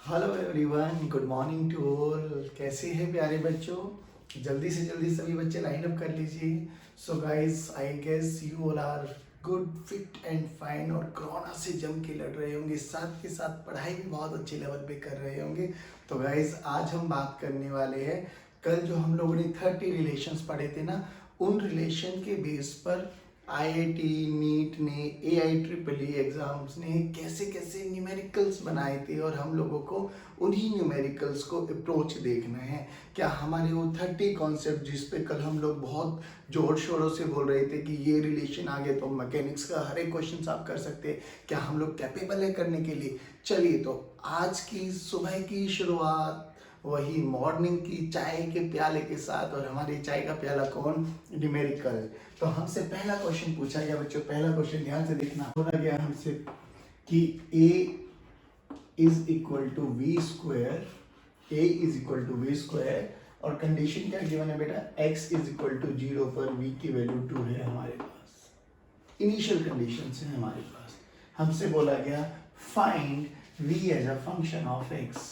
Hello everyone, good morning to all. कैसे हैं प्यारे बच्चों? जल्दी से जल्दी सभी बच्चे लाइन अप कर लीजिए। So guys, I guess you all are good, fit and fine और कोरोना से जम के लड़ रहे होंगे, साथ के साथ पढ़ाई भी बहुत अच्छे लेवल पे कर रहे होंगे। तो गाइस, आज हम बात करने वाले हैं, कल जो हम लोगों ने 30 रिलेशंस पढ़े थे ना, उन रिलेशन के बेस पर आईआईटी, नीट ने, AIEEE एग्जाम्स ने कैसे कैसे न्यूमेरिकल्स बनाए थे और हम लोगों को उन्हीं न्यूमेरिकल्स को अप्रोच देखना है। क्या हमारे वो 30 कॉन्सेप्ट जिस पे कल हम लोग बहुत जोर शोरों से बोल रहे थे कि ये रिलेशन आ गए तो मैकेनिक्स का हर एक क्वेश्चन आप कर सकते हैं, क्या हम लोग कैपेबल है करने के लिए? चलिए, तो आज की सुबह की शुरुआत वही मॉर्निंग की चाय के प्याले के साथ। और हमारी चाय का प्याला कौन? न्यूमेरिकल। तो हमसे पहला क्वेश्चन पूछा गया बच्चों, पहला क्वेश्चन ध्यान से देखना। बोला गया हमसे कि a is equal to v square, a is equal to v square, और कंडीशन क्या गिवन है बेटा? x इज इक्वल टू 0 पर v की वैल्यू 2 है हमारे पास। इनिशियल कंडीशन है हमारे पास। हमसे बोला गया find v as a function of x।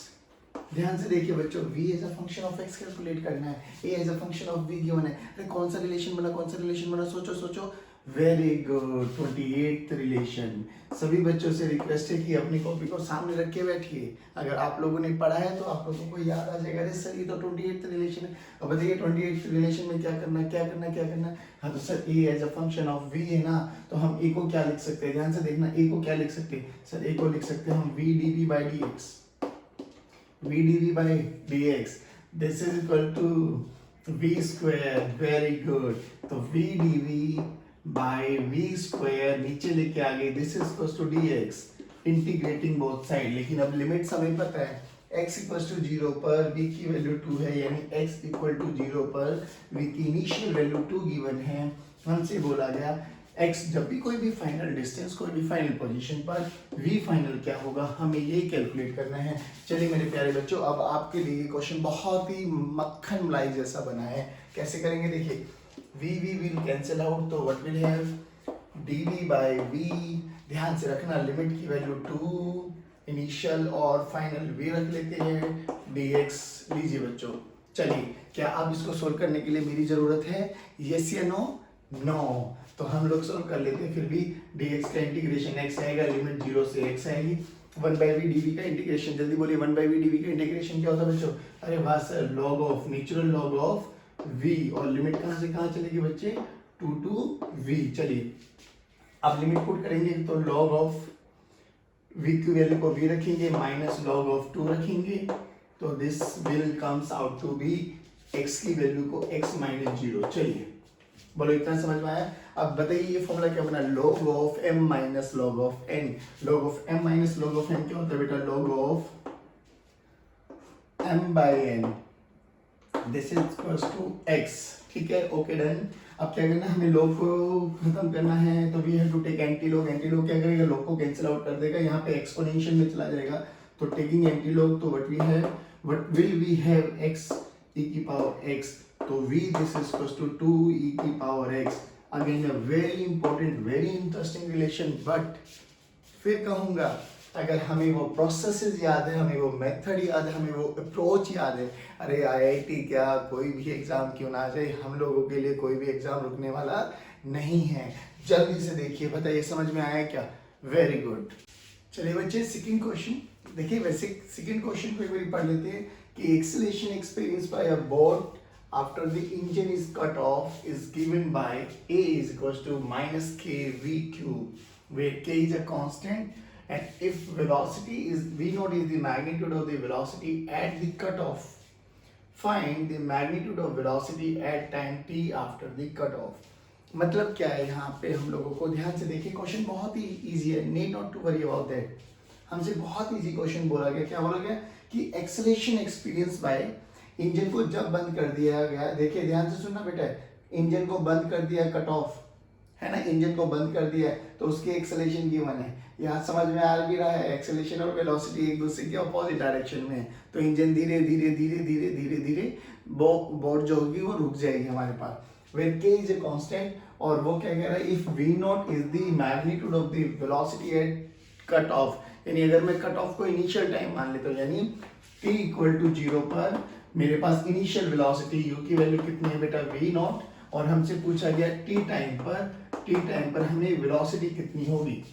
ध्यान से देखिए बच्चों, v as a function of x calculate करना है, a as a function of v given है। अरे कौन सा रिलेशन बना, कौन सा रिलेशन बना? सोचो सोचो। Very good, 28th relation. सभी बच्चों से रिक्वेस्ट है कि अपनी कॉपी को सामने रख के बैठिए। अगर आप लोगों ने पढ़ा है तो आप लोगों को याद आ जाएगा, अरे सर ये तो 28th रिलेशन है। अब बताइए 28th रिलेशन में क्या करना है, क्या करना है, क्या करना है? हाँ तो sir a as a function of v है ना, तो हम a को क्या लिख सकते हैं? ध्यान से देखना, a को क्या लिख सकते हैं? सर a को लिख सकते हैं हम v dv by dx, v dv by dx, this is equal to v square। very good। तो v dv by v square नीचे लेके आ गए, this is equal to dx, integrating both side. लेकिन अब लिमिट्स हमें पता है, x इक्वल टू 0 पर v की वैल्यू 2 है, यानी x इक्वल टू 0 पर v की इनिशियल वैल्यू 2 गिवन है। हमसे बोला गया x, जब भी कोई भी फाइनल डिस्टेंस, कोई भी फाइनल पोजीशन पर v फाइनल क्या होगा, हमें ये कैलकुलेट करना है। चलिए मेरे प्यारे बच्चों, अब आपके लिए क्वेश्चन बहुत ही मक्खन मलाई जैसा बना है। कैसे करेंगे देखिए, v will cancel out, तो what will have dv by v। ध्यान से रखना, लिमिट की वैल्यू 2, इनिशियल और फाइनल v रख लेते हैं, dx लीजिए बच्चों। चलिए, क्या अब इसको सोल्व करने के लिए मेरी जरूरत है? यस या नो? नो। तो हम लोग सोल्व कर लेते हैं। फिर भी dx का इंटीग्रेशन x आएगा, लिमिट 0 से x आएगी। 1/v dv का इंटीग्रेशन, जल्दी बोलिए, 1/v dv का इंटीग्रेशन क्या होता है बच्चों? अरे वाह sir, log of, natural log of v। और लिमिट कहाँ से कहाँ चलेगी बच्चे? 2 to v। चलिए, अब लिमिट पुट करेंगे तो लॉग ऑफ v की वैल्यू को v रखेंगे, माइनस लॉग ऑफ 2 रखेंगे, तो this will comes out to be x की वैल्यू को x माइनस 0। चलिए बोलो, इतना समझ में आया? अब बताइए ये फॉर्मूला क्या बना? log of m minus log of n। log of m minus log of n क्या होता है बेटा? log of m by n, this is equals to x। ठीक है, ओके डन। अब क्या करना है, हमें log को खत्म करना है, तो we have to take anti log. Anti log क्या करेगा? log को कैंसिल आउट कर देगा, यहाँ पे एक्सपोनेंशियल में चला जाएगा, तो टेकिंग एंटी लॉग, तो what will we have? x e की पावर x, तो v this is equals to 2 e की power x। Again a very important, very interesting relation. But फिर कहूंगा, अगर हमें वो प्रोसेसेस याद है, हमें वो मेथड याद है, हमें वो अप्रोच याद है, अरे आईआईटी क्या, कोई भी एग्जाम क्यों ना आ जाए, हम लोगों के लिए कोई भी एग्जाम रुकने वाला नहीं है। जल्दी से देखिए, बताइए समझ में आया क्या? Very good. चलिए बच्चे, सेकंड क्वेश्चन देखिए। वैसे सेकंड क्वेश्चन को एक बार पढ़ लेते हैं कि acceleration experience by a boat after the engine is cut off is given by a is equals to minus k v cube, where k is a constant, and if velocity is v naught is the magnitude of the velocity at the cutoff, find the magnitude of velocity at time t after the cutoff। मतलब क्या है यहाँ पे हम लोगों को? ध्यान से देखिए, क्वेश्चन बहुत ही इजी है, need not to worry about that. हमसे बहुत इजी क्वेश्चन बोला गया। क्या बोला गया कि एक्सेलेरेशन एक्सपीरियंस बाय, इंजन को जब बंद कर दिया गया, देखिए ध्यान से सुनना बेटा, इंजन को बंद कर दिया, कट ऑफ है ना, इंजन को बंद कर दिया है, तो उसकी एक्सेलेरेशन गिवन है। यहाँ समझ में आ भी रहा है, एक्सेलेरेशन और वेलोसिटी एक दूसरे के अपोजिट डायरेक्शन में है, तो इंजन धीरे धीरे धीरे धीरे धीरे धीरे बोट जो होगी वो रुक जाएगी हमारे पास। Where k is a constant, और वो क्या कह रहा है? If v not is the magnitude of the velocity at cut off, यानी अगर मैं कट ऑफ को इनिशियल टाइम मान लेता हूँ, यानी t इक्वल टू 0 पर मेरे पास इनिशियल वेलोसिटी u की वैल्यू कितनी है बेटा v नॉट, और हमसे पूछा गया t टाइम पर हमें वेलोसिटी कितनी होगी,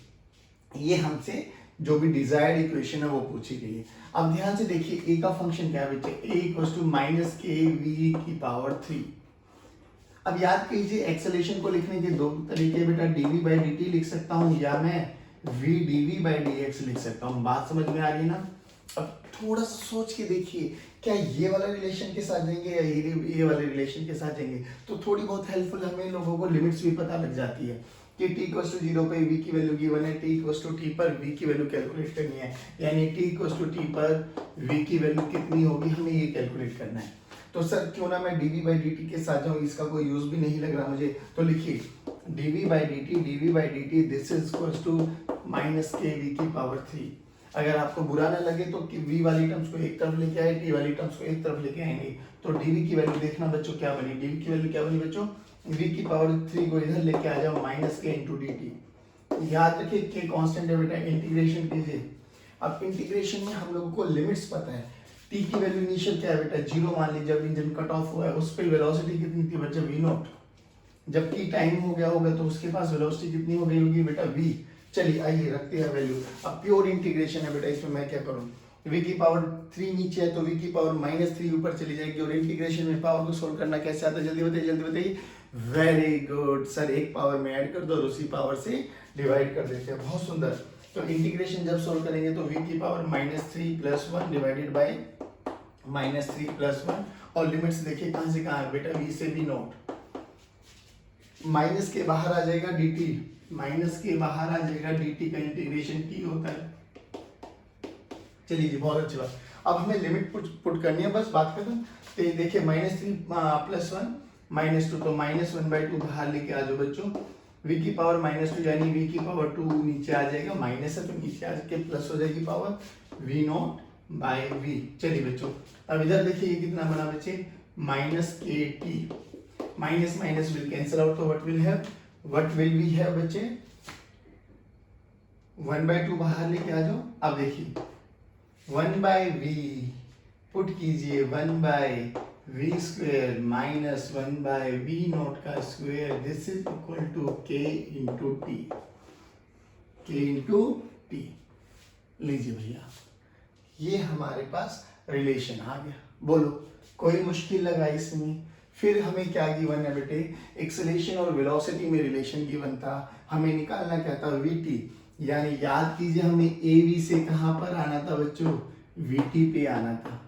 ये हमसे जो भी डिजायर्ड इक्वेशन है वो पूछी गई है। अब ध्यान से देखिए a का फंक्शन क्या है बच्चे, a equals to minus k v की पावर 3। अब याद कीजिए एक्सेलेरेशन को लिखने के दो तरीके बेटा, dv बाई dt लिख सकता हूँ या मैं v dv बाई dx लिख सकता हूँ। बात समझ में आ रही है ना? अब थोड़ा सा सोच के देखिए, क्या ये वाला रिलेशन के साथ जाएंगे या ये वाले रिलेशन के साथ जाएंगे, तो थोड़ी बहुत हेल्पफुल हमें लोगों को लिमिट्स भी पता लग जाती है कि t इक्वल्स टू 0 पे v की वैल्यू गिवन है, t इक्वल्स टू t पर v की वैल्यू कैलकुलेट करनी है, यानी t इक्वल्स टू t पर v की वैल्यू कितनी होगी हमें ये कैलकुलेट करना है। तो सर क्यों ना मैं dv बाई dt के साथ जाऊँ, इसका कोई यूज भी नहीं लग रहा मुझे, तो लिखिए dv by dt this is equals to minus k v की पावर 3। अगर आपको बुरा ना लगे तो v वाली टर्म्स को एक तरफ लेके आए, t वाली टर्म्स को एक तरफ लेके आएंगे, तो dv की वैल्यू देखना बच्चों क्या बनी, dv की वैल्यू क्या बनी बच्चों, v की पावर 3 को इधर लेके आ जाओ माइनस के इंटू dt। याद रखिए के कांस्टेंट है बेटा, इंटीग्रेशन कीजिए। अब इंटीग्रेशन में हम लोगों को लिमिट्स पता है, t की वैल्यू इनिशियल क्या है बेटा 0 मान लीजिए, जब इंजन कट ऑफ हुआ है उस पर वेलोसिटी कितनी थी बच्चा v नॉट, जब t टाइम हो गया होगा तो उसके पास वेलोसिटी कितनी हो गई होगी बेटा v। चलिए आइए रखते हैं वैल्यू। अब प्योर इंटीग्रेशन है बेटा, इसमें मैं क्या करूं, v की पावर 3 नीचे है तो v की पावर -3 ऊपर चली जाएगी, और इंटीग्रेशन में पावर को सोल्व करना कैसे आता है जल्दी बताइए। वेरी गुड सर, एक पावर में ऐड कर दो और उसी पावर से डिवाइड कर देते हैं, बहुत सुंदर। तो इंटीग्रेशन जब सोल्व करेंगे तो v की पावर -3 + 1 डिवाइडेड बाय -3 + 1, और लिमिट्स देखिए कहां से कहां है बेटा, v से v नॉट, माइनस के बाहर आ जाएगा dt, माइनस के बाहर आ जाएगा dt का इंटीग्रेशन t होता है। चलिए जी बहुत अच्छी बात। अब हमें लिमिट पुट करनी है, बस बात खत्म। तो ये देखिए -3 + 1 -2, तो -1/2 बाहर लेके आ जाओ बच्चों, v की पावर -2 यानी v की पावर 2 नीचे आ जाएगा, माइनस है तो नीचे आके प्लस हो जाएगी power v not by v। चलिए बच्चों अब इधर देखिए ये कितना बना बच्चे, -kt, minus minus will cancel out, तो व्हाट विल वी हैव बच्चे 1/2 बाहर लेके आ जाओ। अब देखिए 1/v पुट कीजिए, 1/v² माइनस 1/v नॉट का square, this is equal to k into t. लीजिए भैया ये हमारे पास रिलेशन आ गया। बोलो कोई मुश्किल लगा इसमें? फिर हमें क्या गिवन है बेटे, एक्सेलरेशन और वेलोसिटी में रिलेशन गिवन था, हमें निकालना क्या था vt, यानी याद कीजिए हमें av से कहां पर आना था बच्चों, vt पे आना था।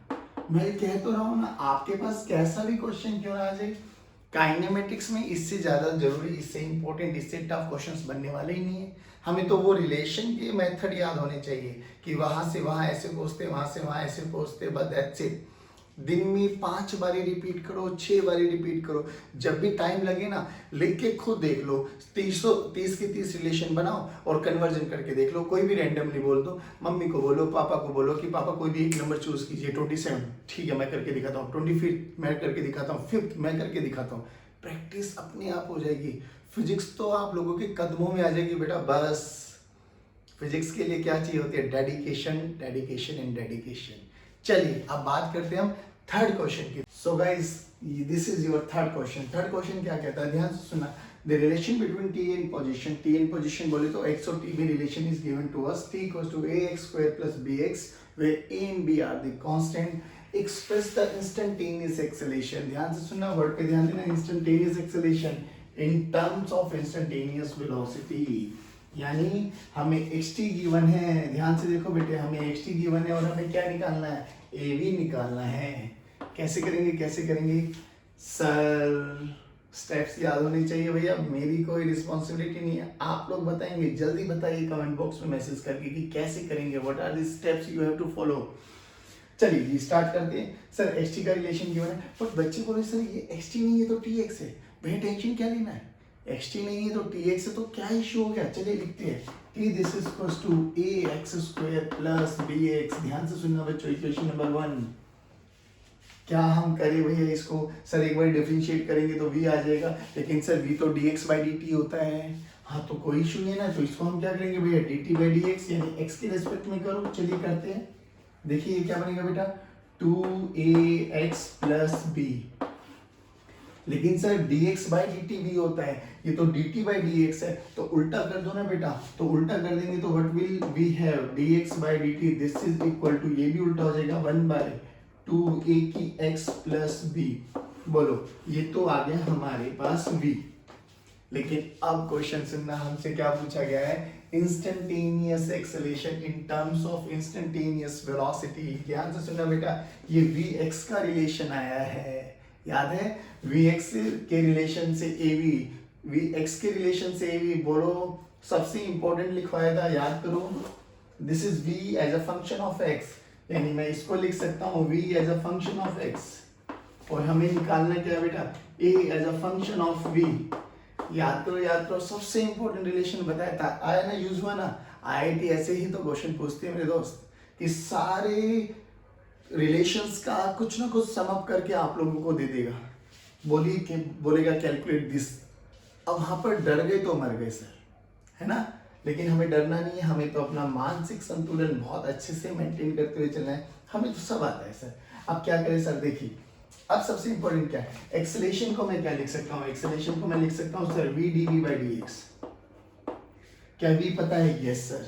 मैं कह तो रहा हूं ना, आपके पास कैसा भी क्वेश्चन क्यों ना आ जाए, काइनेमेटिक्स में इससे ज्यादा जरूरी, इससे इंपॉर्टेंट, इससे टफ क्वेश्चंस बनने वाले ही नहीं है। हमें तो वो रिलेशन के मेथड याद होने चाहिए कि वहां से वहां ऐसे पहुंचते, वहां से वहां ऐसे पहुंचते, बस दैट्स इट। दिन में 5 बारी रिपीट करो, 6 बारी रिपीट करो, जब भी टाइम लगे ना लिख के खुद देख लो, 30 के 30 रिलेशन बनाओ और कन्वर्जन करके देख लो। कोई भी रैंडमली बोल दो, मम्मी को बोलो, पापा को बोलो कि पापा कोई भी एक नंबर चूज कीजिए, 27, ठीक है मैं करके दिखाता हूँ, 25 मैं करके दिखाता हूँ, 5 मैं करके दिखाता हूँ। प्रैक्टिस अपने आप हो जाएगी, फिजिक्स तो आप लोगों के कदमों में आ जाएगी बेटा। बस फिजिक्स के लिए क्या चाहिए होती है, डेडिकेशन, डेडिकेशन एंड डेडिकेशन। चलिए अब बात करते हैं हम थर्ड क्वेश्चन की। So guys this is your third question. Third question क्या कहता है, ध्यान से सुनना। The relation between t and position, t and position बोले तो x और t में रिलेशन is given to us, t equals to ax² + bx where a and b are the constant, express the instantaneous acceleration। ध्यान से सुनना, word पे ध्यान देना, instantaneous acceleration in terms of instantaneous velocity। यानी हमें xt गिवन है, ध्यान से देखो बेटे, हमें xt गिवन है और हमें क्या निकालना है, av निकालना है। कैसे करेंगे सर, स्टेप्स याद होने चाहिए भैया, मेरी कोई रिस्पॉन्सिबिलिटी नहीं है, आप लोग बताएंगे। जल्दी बताइए कमेंट बॉक्स में मैसेज करके कि कैसे करेंगे, what are the steps you have to follow. चलिए जी स्टार्ट करते हैं। सर xt का रिलेशन गिवन है, बट बच्चे बोले सर ये xt नहीं है तो tx है, भैया टेंशन क्या लेना है, xt नहीं है तो tx है तो क्या इश्यू हो गया। चलिए लिखते हैं t this is equals to ax² + bx। ध्यान से सुनना बच्चों, इक्वेशन नंबर 1। क्या हम करें भैया इसको, सर एक बार डिफरेंशिएट करेंगे तो v आ जाएगा, लेकिन सर v तो dx/dt होता है, हाँ तो कोई इशू नहीं है ना, तो इसको हम क्या करेंगे भैया, D T by D x यानी एक्स के रेस्पेक्ट में करो। चलिए करते हैं। देखिए ये क्या बनेगा बेटा, 2ax प्लस बी। लेकिन सर dx बाई dt भी होता है, ये तो dt बाई dx है, तो उल्टा कर दो ना बेटा। तो उल्टा कर देंगे तो what will we have, dx by dt this is equal to, ये भी उल्टा हो जाएगा, 1 बाई 2a की x प्लस b। बोलो ये तो आ गया हमारे पास v। लेकिन अब क्वेश्चन सुनना, हमसे क्या पूछा गया है, instantaneous acceleration in terms of instantaneous velocity. ध्यान से सुनना बेटा, ये vx का रिलेशन आया है, याद है, vx के रिलेशन से av, vx के रिलेशन से av। बोलो सबसे इंपॉर्टेंट लिखवाया था, याद करो, this is v as a function of x, यानी मैं इसको लिख सकता हूँ v as a function of x, और हमें निकालना क्या बेटा, a as a function of v। याद करो, सबसे इंपॉर्टेंट रिलेशन बताया था, आया ना, यूज हुआ ना। आईआईटी ऐसे ही तो क्वेश्चन पूछते हैं मेरे दोस्त, कि सारे रिलेशंस का कुछ ना कुछ सम अप करके आप लोगों को दे देगा, बोलेगा कैलकुलेट दिस। अब वहां पर डर गए तो मर गए सर, है ना। लेकिन हमें डरना नहीं है, हमें तो अपना मानसिक संतुलन बहुत अच्छे से मेंटेन करते हुए चलना है, हमें तो सब आता है सर। अब क्या करें सर, देखिए अब सबसे इंपॉर्टेंट क्या है, एक्सेलरेशन को मैं क्या लिख सकता हूँ, एक्सेलरेशन को मैं लिख सकता हूँ sir v dv by dx। क्या v पता है, यस सर।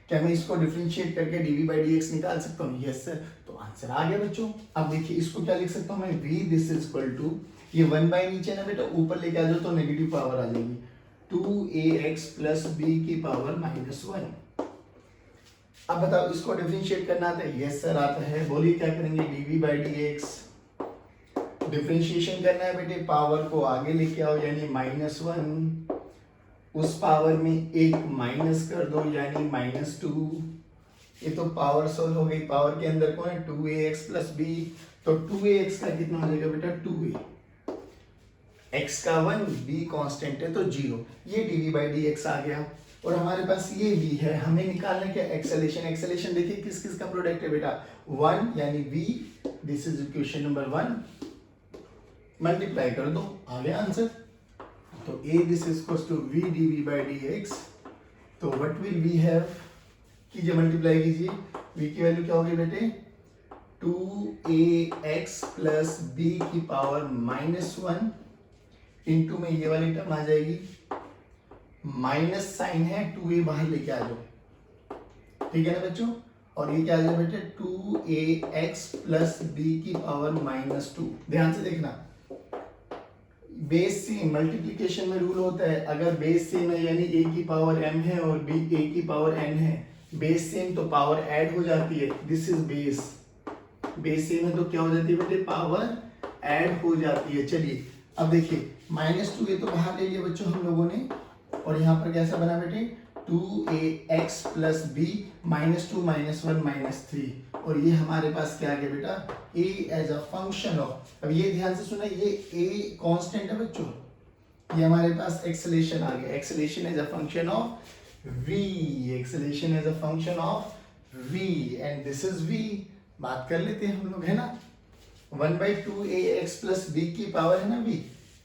क्या मैं इसको डिफरेंशिएट करके dv बाई dx निकाल सकता हूँ, यस सर। तो आंसर आ गया बच्चों। अब देखिए इसको क्या लिख सकता हूँ मैं, v this is equal to, ये 1 बाई नीचे ना बेटा, ऊपर लेके आ जाओ तो नेगेटिव पावर आ जाएगी, 2ax प्लस b की पावर -1। अब बताओ इसको डिफरेंशिएट करना आता है, यस सर आता है। बोलिए क्या करेंगे, dv बाई dx, डिफरेंशिएशन करना है बेटे, पावर को आगे लेके आओ यानी -1, उस पावर में एक माइनस कर दो यानी -2। ये तो पावर सोल्व हो गई, पावर के अंदर कौन है, 2ax प्लस b, तो 2ax का कितना हो जाएगा बेटा, 2a, x का 1, b कांस्टेंट है तो 0, ये dv बाई dx आ गया। और हमारे पास ये v है, हमें निकालना क्या, एक्सेलरेशन। एक्सेलरेशन देखिए किस किस का प्रोडक्ट है बेटा, 1 यानी v, this is equation number 1, multiply कर दो, आ गया आंसर। तो a this is equals to v dv by dx, तो व्हाट विल वी हैव, कीजिए मल्टीप्लाई कीजिए, v की वैल्यू क्या होगी बेटे, 2ax प्लस b की पावर -1 इंटू में ये वाली टर्म आ जाएगी, माइनस साइन है, 2a बाहर लेके आ जाओ, ठीक है ना बच्चों। और ये क्या आ जाए बेटे, 2ax प्लस b की पावर -2। ध्यान से देखना, बेस सेम मल्टीप्लिकेशन में रूल होता है, अगर बेस सेम है यानी a की पावर m है और b a की पावर n है, बेस सेम तो पावर ऐड हो जाती है, this is base, base same है तो क्या हो जाती है बेटे, पावर ऐड हो जाती है। चलिए अब देखिए -2 ये तो बाहर ले लिया बच्चों हम लोगों ने, और यहाँ पर कैसा बना बेटे, 2ax प्लस b, -2 -1 -3, और ये हमारे पास क्या आ गया बेटा, a as a function of. अब ये ध्यान से सुना, ये a कांस्टेंट है बच्चों, ये हमारे पास एक्सेलरेशन आ गया, acceleration as a function of v, acceleration as a function of v, and this is v। बात कर लेते हैं हम लोग, है ना, 1/2ax प्लस b की पावर है ना v,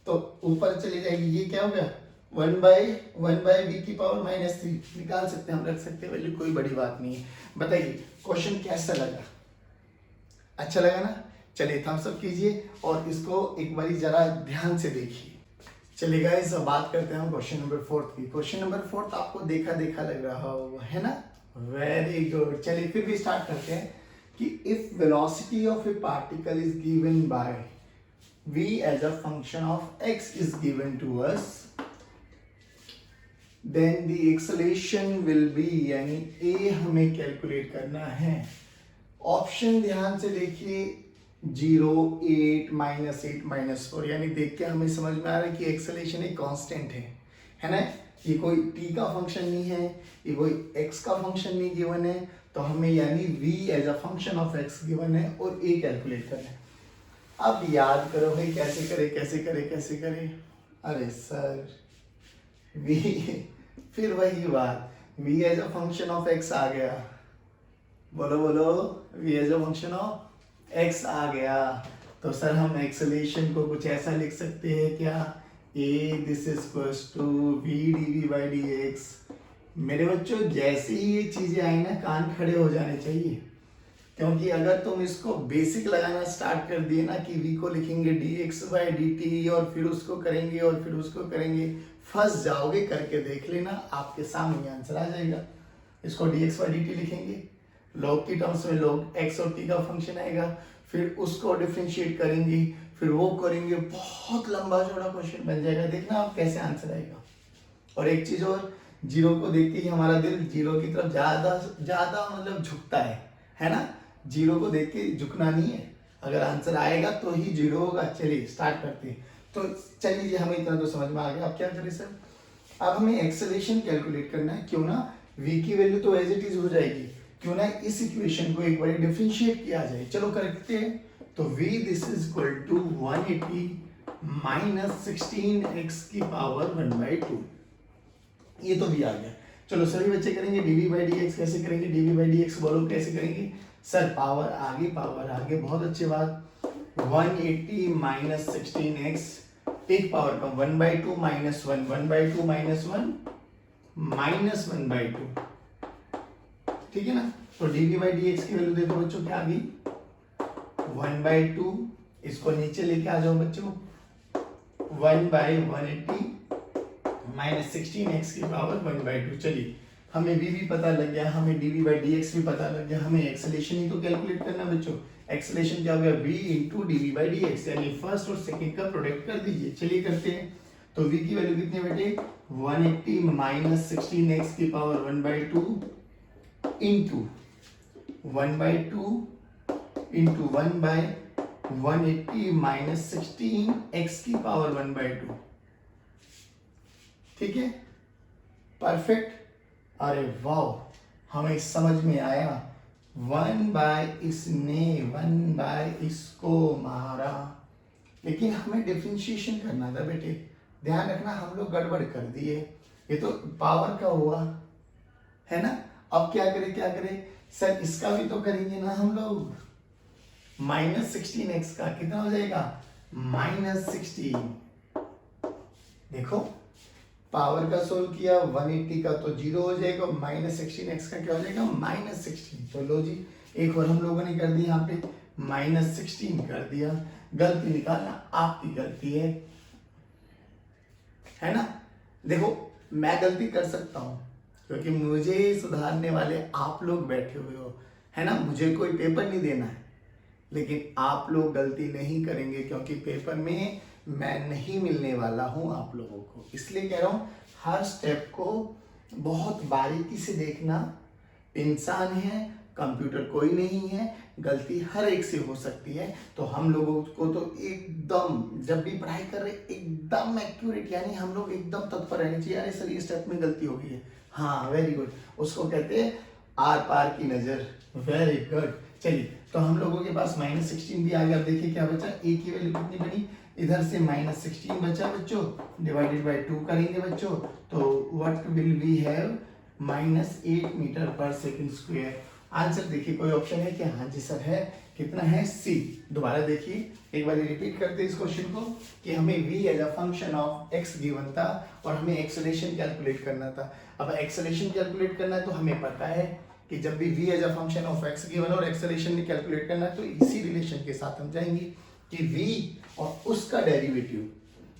तो ऊपर चली जाएगी, ये क्या हो गया, 1/1/v की पावर -3, निकाल सकते हैं हम, रख सकते हैं वैल्यू, कोई बड़ी बात नहीं है। बताइए क्वेश्चन कैसा लगा, अच्छा लगा ना। चलिए थम्स अप कीजिए और इसको एक बारी जरा ध्यान से देखिए। चलिए गाइस अब बात करते हैं क्वेश्चन नंबर 4 की। क्वेश्चन नंबर 4 आपको देखा देखा लग रहा होगा, है ना, वेरी गुड। चलिए फिर भी स्टार्ट करते हैं कि if velocity of A particle is given by v as a function of x is given to us, then the acceleration will be, यानी a हमें कैलकुलेट करना है। ऑप्शन ध्यान से देखिए, 0 8 -8 -4, यानी देख के हमें समझ में आ रहा है कि एक्सेलरेशन एक कांस्टेंट है ना, ये कोई t का फंक्शन नहीं है, ये कोई x का फंक्शन नहीं गिवन है, तो हमें यानी v as a function of x given है और a कैलकुलेट करना है। अब याद करो भाई, कैसे करे, अरे सर v, फिर वही बात, v as a function of x आ गया, बोलो v as a function of x आ गया, तो सर हम एक्सेलरेशन को कुछ ऐसा लिख सकते हैं क्या, A this is equals to V D V by D X. मेरे बच्चों जैसे ही ये चीजें आई ना कान खड़े हो जाने चाहिए, क्योंकि अगर तुम इसको बेसिक लगाना स्टार्ट कर दिए ना कि v को लिखेंगे dx बाई dt और फिर उसको करेंगे और फिर उसको करेंगे, फंस जाओगे। करके देख लेना, आपके सामने आंसर आ जाएगा। इसको dx बाई dt लिखेंगे, log की टर्म्स में log x और t का फंक्शन आएगा, फिर उसको डिफरेंशिएट करेंगे, फिर वो करेंगे, बहुत लंबा चौड़ा क्वेश्चन बन जाएगा। देखना आप कैसे आंसर आएगा। और एक चीज और, जीरो को देख के ही हमारा दिल जीरो की तरफ ज्यादा ज्यादा मतलब झुकता है ना। जीरो को देख के झुकना नहीं है, अगर आंसर आएगा तो ही जीरो होगा। चलिए स्टार्ट करते हैं। तो चलिए हमें इतना तो समझ में आ गया। अब क्या करें सर, अब हमें एक्सेलरेशन कैलकुलेट करना है। क्यों ना v की वैल्यू तो एज इट इज हो जाएगी, क्यों ना इस इक्वेशन को एक बार डिफरेंशिएट किया जाए। चलो करते हैं। तो v this is equal to 180 minus 16x की पावर 1/2। ये तो v आ गया। चलो सभी बच्चे करेंगे dv बाई dx। कैसे करेंगे dv बाई dx, बोलो कैसे करेंगे सर? पावर आगे, बहुत अच्छी बात। 180 माइनस 16x, एक पावर कम 1/2 माइनस 1, 1/2 माइनस 1 माइनस 1/2, ठीक है ना। तो dv बाई dx की वैल्यू देखो बच्चों क्या आ गई, 1/2। इसको नीचे लेके आ जाओ बच्चों, 1/180 माइनस 16x की पावर 1/2। चलिए हमें v भी पता लग गया, हमें dv बाई dx भी पता लग गया, हमें एक्सेलरेशन ही तो कैलकुलेट करना बच्चों। एक्सेलरेशन क्या हो गया, v into dv by dx, यानी फर्स्ट और सेकंड का प्रोडक्ट कर दीजिए। चलिए करते हैं। तो v की वैल्यू कितनी बेटे, 180 माइनस 16x की power 1/2 into 1/2 into 1/180 minus 16x की पावर 1/2, ठीक है, परफेक्ट। अरे वाह, हमें समझ में आया। 1/इसने इसको मारा, लेकिन हमें डिफरेंशिएशन करना था बेटे। ध्यान रखना, हम लोग गड़बड़ कर दिए। ये तो पावर का हुआ है ना। अब क्या करें सर, इसका भी तो करेंगे ना हम लोग। माइनस 16x का कितना हो जाएगा, माइनस 16। देखो पावर का सोल्व किया, 180 का तो 0 हो जाएगा, माइनस 16x का क्या हो जाएगा, माइनस 16। तो लो जी, एक और हम लोगों ने कर दिया यहाँ पे, माइनस 16 कर दिया। गलती निकालना आपकी गलती है ना। देखो मैं गलती कर सकता हूँ, क्योंकि मुझे सुधारने वाले आप लोग बैठे हुए हो, है ना। मुझे कोई पेपर नहीं देना है, लेकिन आप लोग गलती नहीं करेंगे, क्योंकि पेपर में मैं नहीं मिलने वाला हूं आप लोगों को। इसलिए कह रहा हूं, हर स्टेप को बहुत बारीकी से देखना। इंसान है, कंप्यूटर कोई नहीं है, गलती हर एक से हो सकती है। तो हम लोगों को तो एकदम, जब भी पढ़ाई कर रहे एकदम एक्यूरेट, यानी हम लोग एकदम तत्पर रहने चाहिए। अरे सर ये स्टेप में गलती हो गई है, हाँ वेरी गुड, उसको कहते हैं आर पार की नजर। Very good. चलिए, तो हम लोगों के पास माइनस 16 भी आ गया। अब देखिए क्या बचा, ए की वैल्यू कितनी बनी, इधर से माइनस 16 बचा बच्चों, डिवाइडेड बाय 2 करेंगे बच्चों। तो what will we have, minus 8 metre पर सेकंड स्क्वायर। आंसर देखिए, कोई ऑप्शन है क्या, हाँ जी सर है। कितना है, सी। दोबारा देखिए, एक बार रिपीट करते हैं इस क्वेश्चन को, कि हमें v as a function of x given था और हमें एक्सेलरेशन कैलकुलेट करना था। अब एक्सेलरेशन कैलकुलेट करना है तो हमें पता है कि जब भी v as a function of x given और एक्सेलरेशन कैलकुलेट करना है, तो इसी रिलेशन के साथ हम जाएंगे कि v और उसका डेरिवेटिव।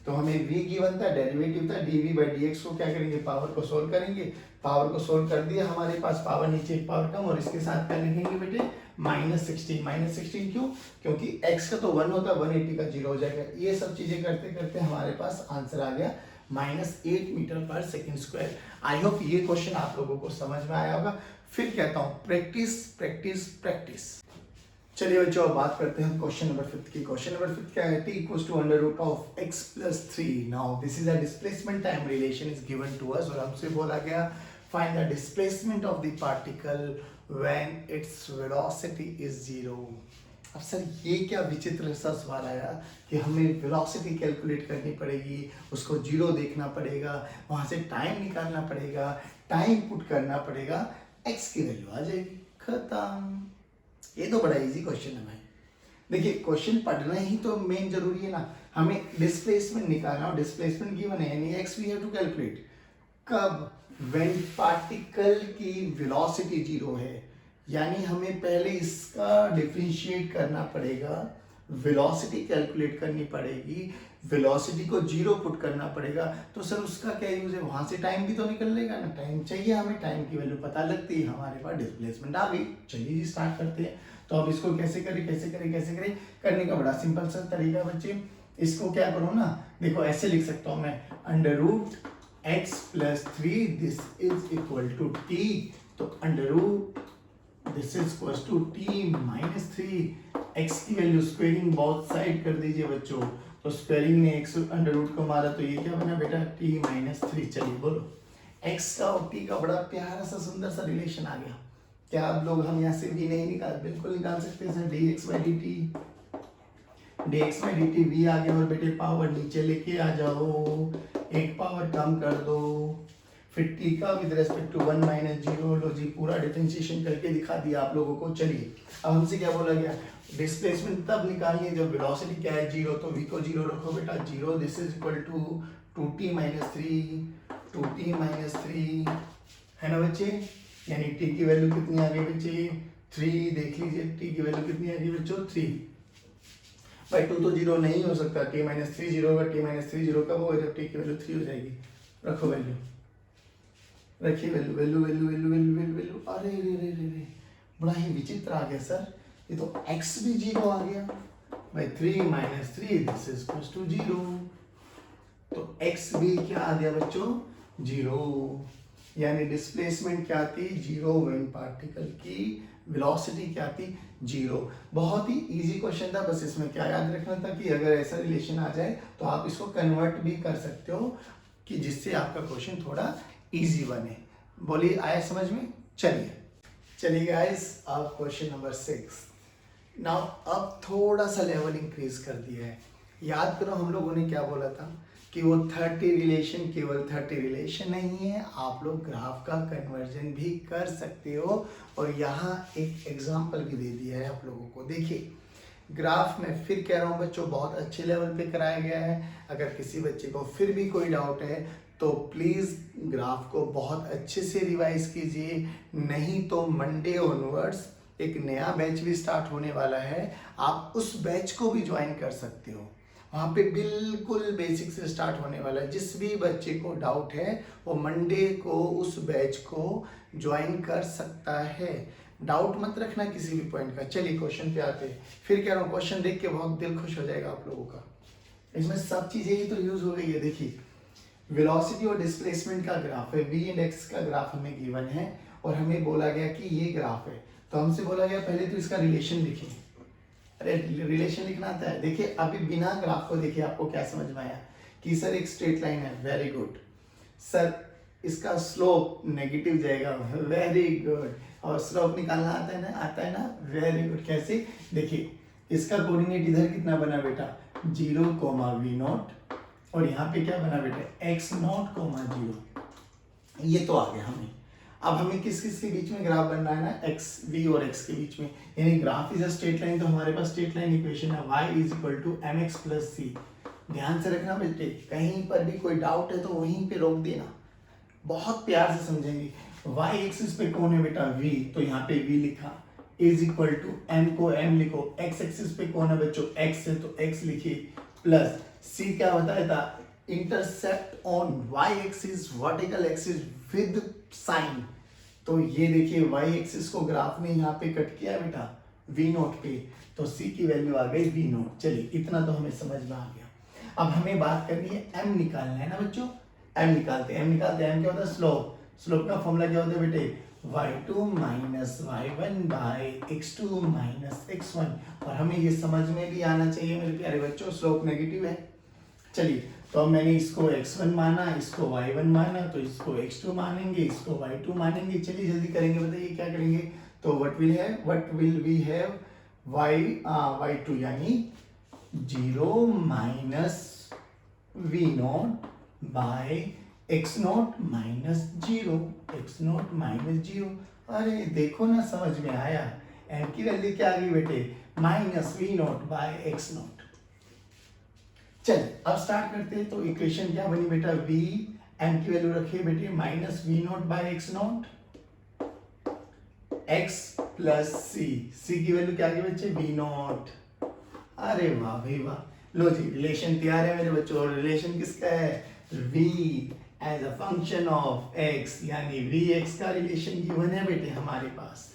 तो हमें v गिवन था, डेरिवेटिव था dv बाई dx को क्या करेंगे, पावर को सोल्व करेंगे। पावर को सोल्व कर दिया, हमारे पास पावर नीचे एक पावर कम, और इसके साथ क्या लिखेंगे बेटे, माइनस 16। माइनस 16 क्यों, क्योंकि x का तो 1 होता है, 180 का 0 हो जाएगा। ये सब चीजें करते करते हमारे पास आंसर आ गया माइनस 8 मीटर पर सेकेंड स्क्वायर। आई होप ये क्वेश्चन आप लोगों को समझ में आया होगा। फिर कहता हूँ प्रैक्टिस प्रैक्टिस प्रैक्टिस। चलिए बच्चों, अब बात करते हैं क्वेश्चन नंबर 5 की। क्वेश्चन नंबर 5 क्या है, t equals to under root of x plus 3। Now this is a displacement time relation is given to us, और हमसे बोला गया find the displacement of the particle when its velocity is 0। अब sir ये क्या विचित्र सा सवाल आया कि हमें वेलोसिटी कैलकुलेट करनी पड़ेगी, उसको 0 देखना पड़ेगा, वहां से टाइम निकालना पड़ेगा, टाइम पुट करना पड़ेगा, x की वैल्यू आ जाएगी, खत्म। ये तो बड़ा इजी क्वेश्चन है भाई। देखिए क्वेश्चन पढ़ना ही तो मेन जरूरी है ना, हमें डिस्प्लेसमेंट निकालना और डिस्प्लेसमेंट गिवन है यानी x we have to calculate कब, व्हेन पार्टिकल की वेलोसिटी जीरो है, यानी हमें पहले इसका डिफरेंशिएट करना पड़ेगा, वेलोसिटी कैलकुलेट करनी पड़ेगी, वेलोसिटी को जीरो पुट करना पड़ेगा। तो सर उसका क्या यूज है, वहां से टाइम भी तो निकल लेगा ना, टाइम चाहिए हमें, टाइम की वैल्यू पता लगती है, हमारे पास डिस्प्लेसमेंट आ गई। चलिए जी स्टार्ट करते हैं। तो अब इसको कैसे करें कैसे करें कैसे करें, करने का बड़ा सिंपल सा तरीका बच्चे, इसको क्या करो ना, देखो ऐसे लिख सकता हूं मैं, under root X plus three this is equal to T, तो under root this is equal to T minus three, X की वैल्यू स्क्वेयरिंग बोथ साइड कर दीजिए बच्चों, तो स्क्वेयरिंग ने एक्स अंडर रूट को मारा तो ये क्या बना बेटा टी माइनस थ्री। चलिए बोलो एक्स का और टी का बड़ा प्यारा सा सुंदर सा रिलेशन आ गया। क्या आप लोग, हम यहाँ से भी नहीं निकाल, बिल्कुल निकाल सकते हैं sir, D X by D T, D X by D T V आ गया, और बेटे पावर नीचे लेके आ जाओ, एक पावर कम कर दो, फिर टी का with respect to one minus zero, लो जी पूरा डिफरेंशिएशन करके दिखा दिया आप लोगों को। चलिए अब हमसे क्या बोला गया, डिस्प्लेसमेंट तब निकालनी है जब वेलोसिटी क्या है जीरो, तो v को जीरो रखो बेटा, zero this is equal to two T minus three, two T minus three है ना बच्चे, यानी t की वैल्यू कितनी आ गई बच्चे, थ्री, देख लीजिए t की वैल्यू कितनी आ गई बच्चों, थ्री। भाई टू तो जीरो नहीं हो सकता, t माइनस थ्री जीरो होगा, t माइनस थ्री जीरो कब होगा, जब t की वैल्यू थ्री हो जाएगी। रखो वैल्यू, रखिए value value value value value value value, अरे रे रे रे रे, बड़ा ही विचित्र आ गया सर, ये तो x भी जीरो आ गया भाई, three minus three this is equal to zero, तो x भी क्या आ गया बच्चों, जीरो, यानी डिस्प्लेसमेंट क्या थी, जीरो, व्हेन पार्टिकल की वेलोसिटी क्या थी, जीरो। बहुत ही इजी क्वेश्चन था, बस इसमें क्या याद रखना था कि अगर ऐसा रिलेशन आ जाए तो आप इसको कन्वर्ट भी कर सकते हो, कि जिससे आपका क्वेश्चन थोड़ा इजी बने। बोलिए आया समझ में। चलिए चलिए गाइस, अब क्वेश्चन नंबर 6 नाउ, अब थोड़ा सा लेवल इंक्रीज कर दिया है। याद करो हम लोगों ने क्या बोला था कि वो 30 रिलेशन केवल 30 रिलेशन नहीं है, आप लोग ग्राफ का कन्वर्जन भी कर सकते हो, और यहाँ एक एग्जांपल भी दे दिया है आप लोगों को। देखिए ग्राफ में फिर कह रहा हूँ बच्चों, बहुत अच्छे लेवल पे कराया गया है, अगर किसी बच्चे को फिर भी कोई डाउट है तो प्लीज़ ग्राफ को बहुत अच्छे से रिवाइज कीजिए, नहीं तो मंडे ऑनवर्ड्स एक नया बैच भी स्टार्ट होने वाला है, आप उस बैच को भी ज्वाइन कर सकते हो। वहाँ पे बिल्कुल बेसिक से स्टार्ट होने वाला है, जिस भी बच्चे को डाउट है वो मंडे को उस बैच को ज्वाइन कर सकता है, डाउट मत रखना किसी भी पॉइंट का। चलिए क्वेश्चन पे आते हैं, फिर कह रहा हूँ क्वेश्चन देख के बहुत दिल खुश हो जाएगा आप लोगों का, इसमें सब चीज़ें ही तो यूज हो गई है। देखिए वेलोसिटी और डिस्प्लेसमेंट का ग्राफ है, v एंड x का ग्राफ हमें गिवन है, और हमें बोला गया कि ये ग्राफ है, तो हमसे बोला गया पहले तो इसका रिलेशन लिखिए। अरे रिलेशन लिखना आता है, देखिए अभी बिना ग्राफ को देखिए आपको क्या समझ में आया कि सर एक स्ट्रेट लाइन है, वेरी गुड सर, इसका स्लोप नेगेटिव जाएगा, वेरी गुड, और स्लोप निकालना आता है ना, वेरी गुड। कैसे, देखिए इसका कोऑर्डिनेट इधर कितना बना बेटा, 0 कोमा वी नॉट, और यहाँ पे क्या बना बेटा एक्स नॉट कोमा जीरो, ये तो आ गया हमें। अब हमें किस किस के बीच में ग्राफ बनना है ना, एक्स वी और एक्स के बीच में, यानी graph is a straight line, तो हमारे पास स्ट्रेट लाइन इक्वेशन है y is equal to M X plus C. ध्यान से रखना बेटे, कहीं पर भी कोई डाउट है तो वहीं पे रोक देना, बहुत प्यार से समझेंगे। y एक्सिस पे कौन है बेटा v, तो यहाँ पे v लिखा, इज इक्वल टू m को m लिखो, x एक्सिस पे कौन है बच्चों x है तो x लिखिए, प्लस C क्या बताया था, intercept on y axis vertical axis with sign, तो ये देखिए y एक्सिस को ग्राफ ने यहाँ पे कट किया बेटा v नोट पे, तो C की वैल्यू आ गई v नोट। चलिए इतना तो हमें समझ में आ गया। अब हमें बात करनी है m निकालना है ना बच्चों, m निकालते हैं, m क्या होता है, स्लोप, स्लोप का फॉर्मूला क्या होता है बेटे, y2 minus y1 by x2 minus x1, और हमें ये समझ में भी आना चाहिए मेरे प्यारे बच्चों, स्लोप नेगेटिव है। चलिए तो अब मैंने इसको x1 माना, इसको y1 माना, तो इसको x2 मानेंगे, इसको y2 मानेंगे। चलिए जल्दी करेंगे, बताइए क्या करेंगे, तो what will we have y2 यानी 0 minus v not by x not minus 0, x not minus 0। अरे देखो ना समझ में आया, m की वैल्यू क्या आ गई बेटे, minus we not by x not. चलिए अब स्टार्ट करते हैं। तो इक्वेशन क्या बनी बेटा, वी एम की वैल्यू रखिए बेटे minus we not by x not, X plus C, C की वैल्यू क्या की बच्चे वी नॉट। अरे वाह भाई वाह, लो जी रिलेशन तैयार है मेरे बच्चों। और रिलेशन किसका है, v as a function of x, यानी vx का रिलेशन गिवन है बेटे हमारे पास।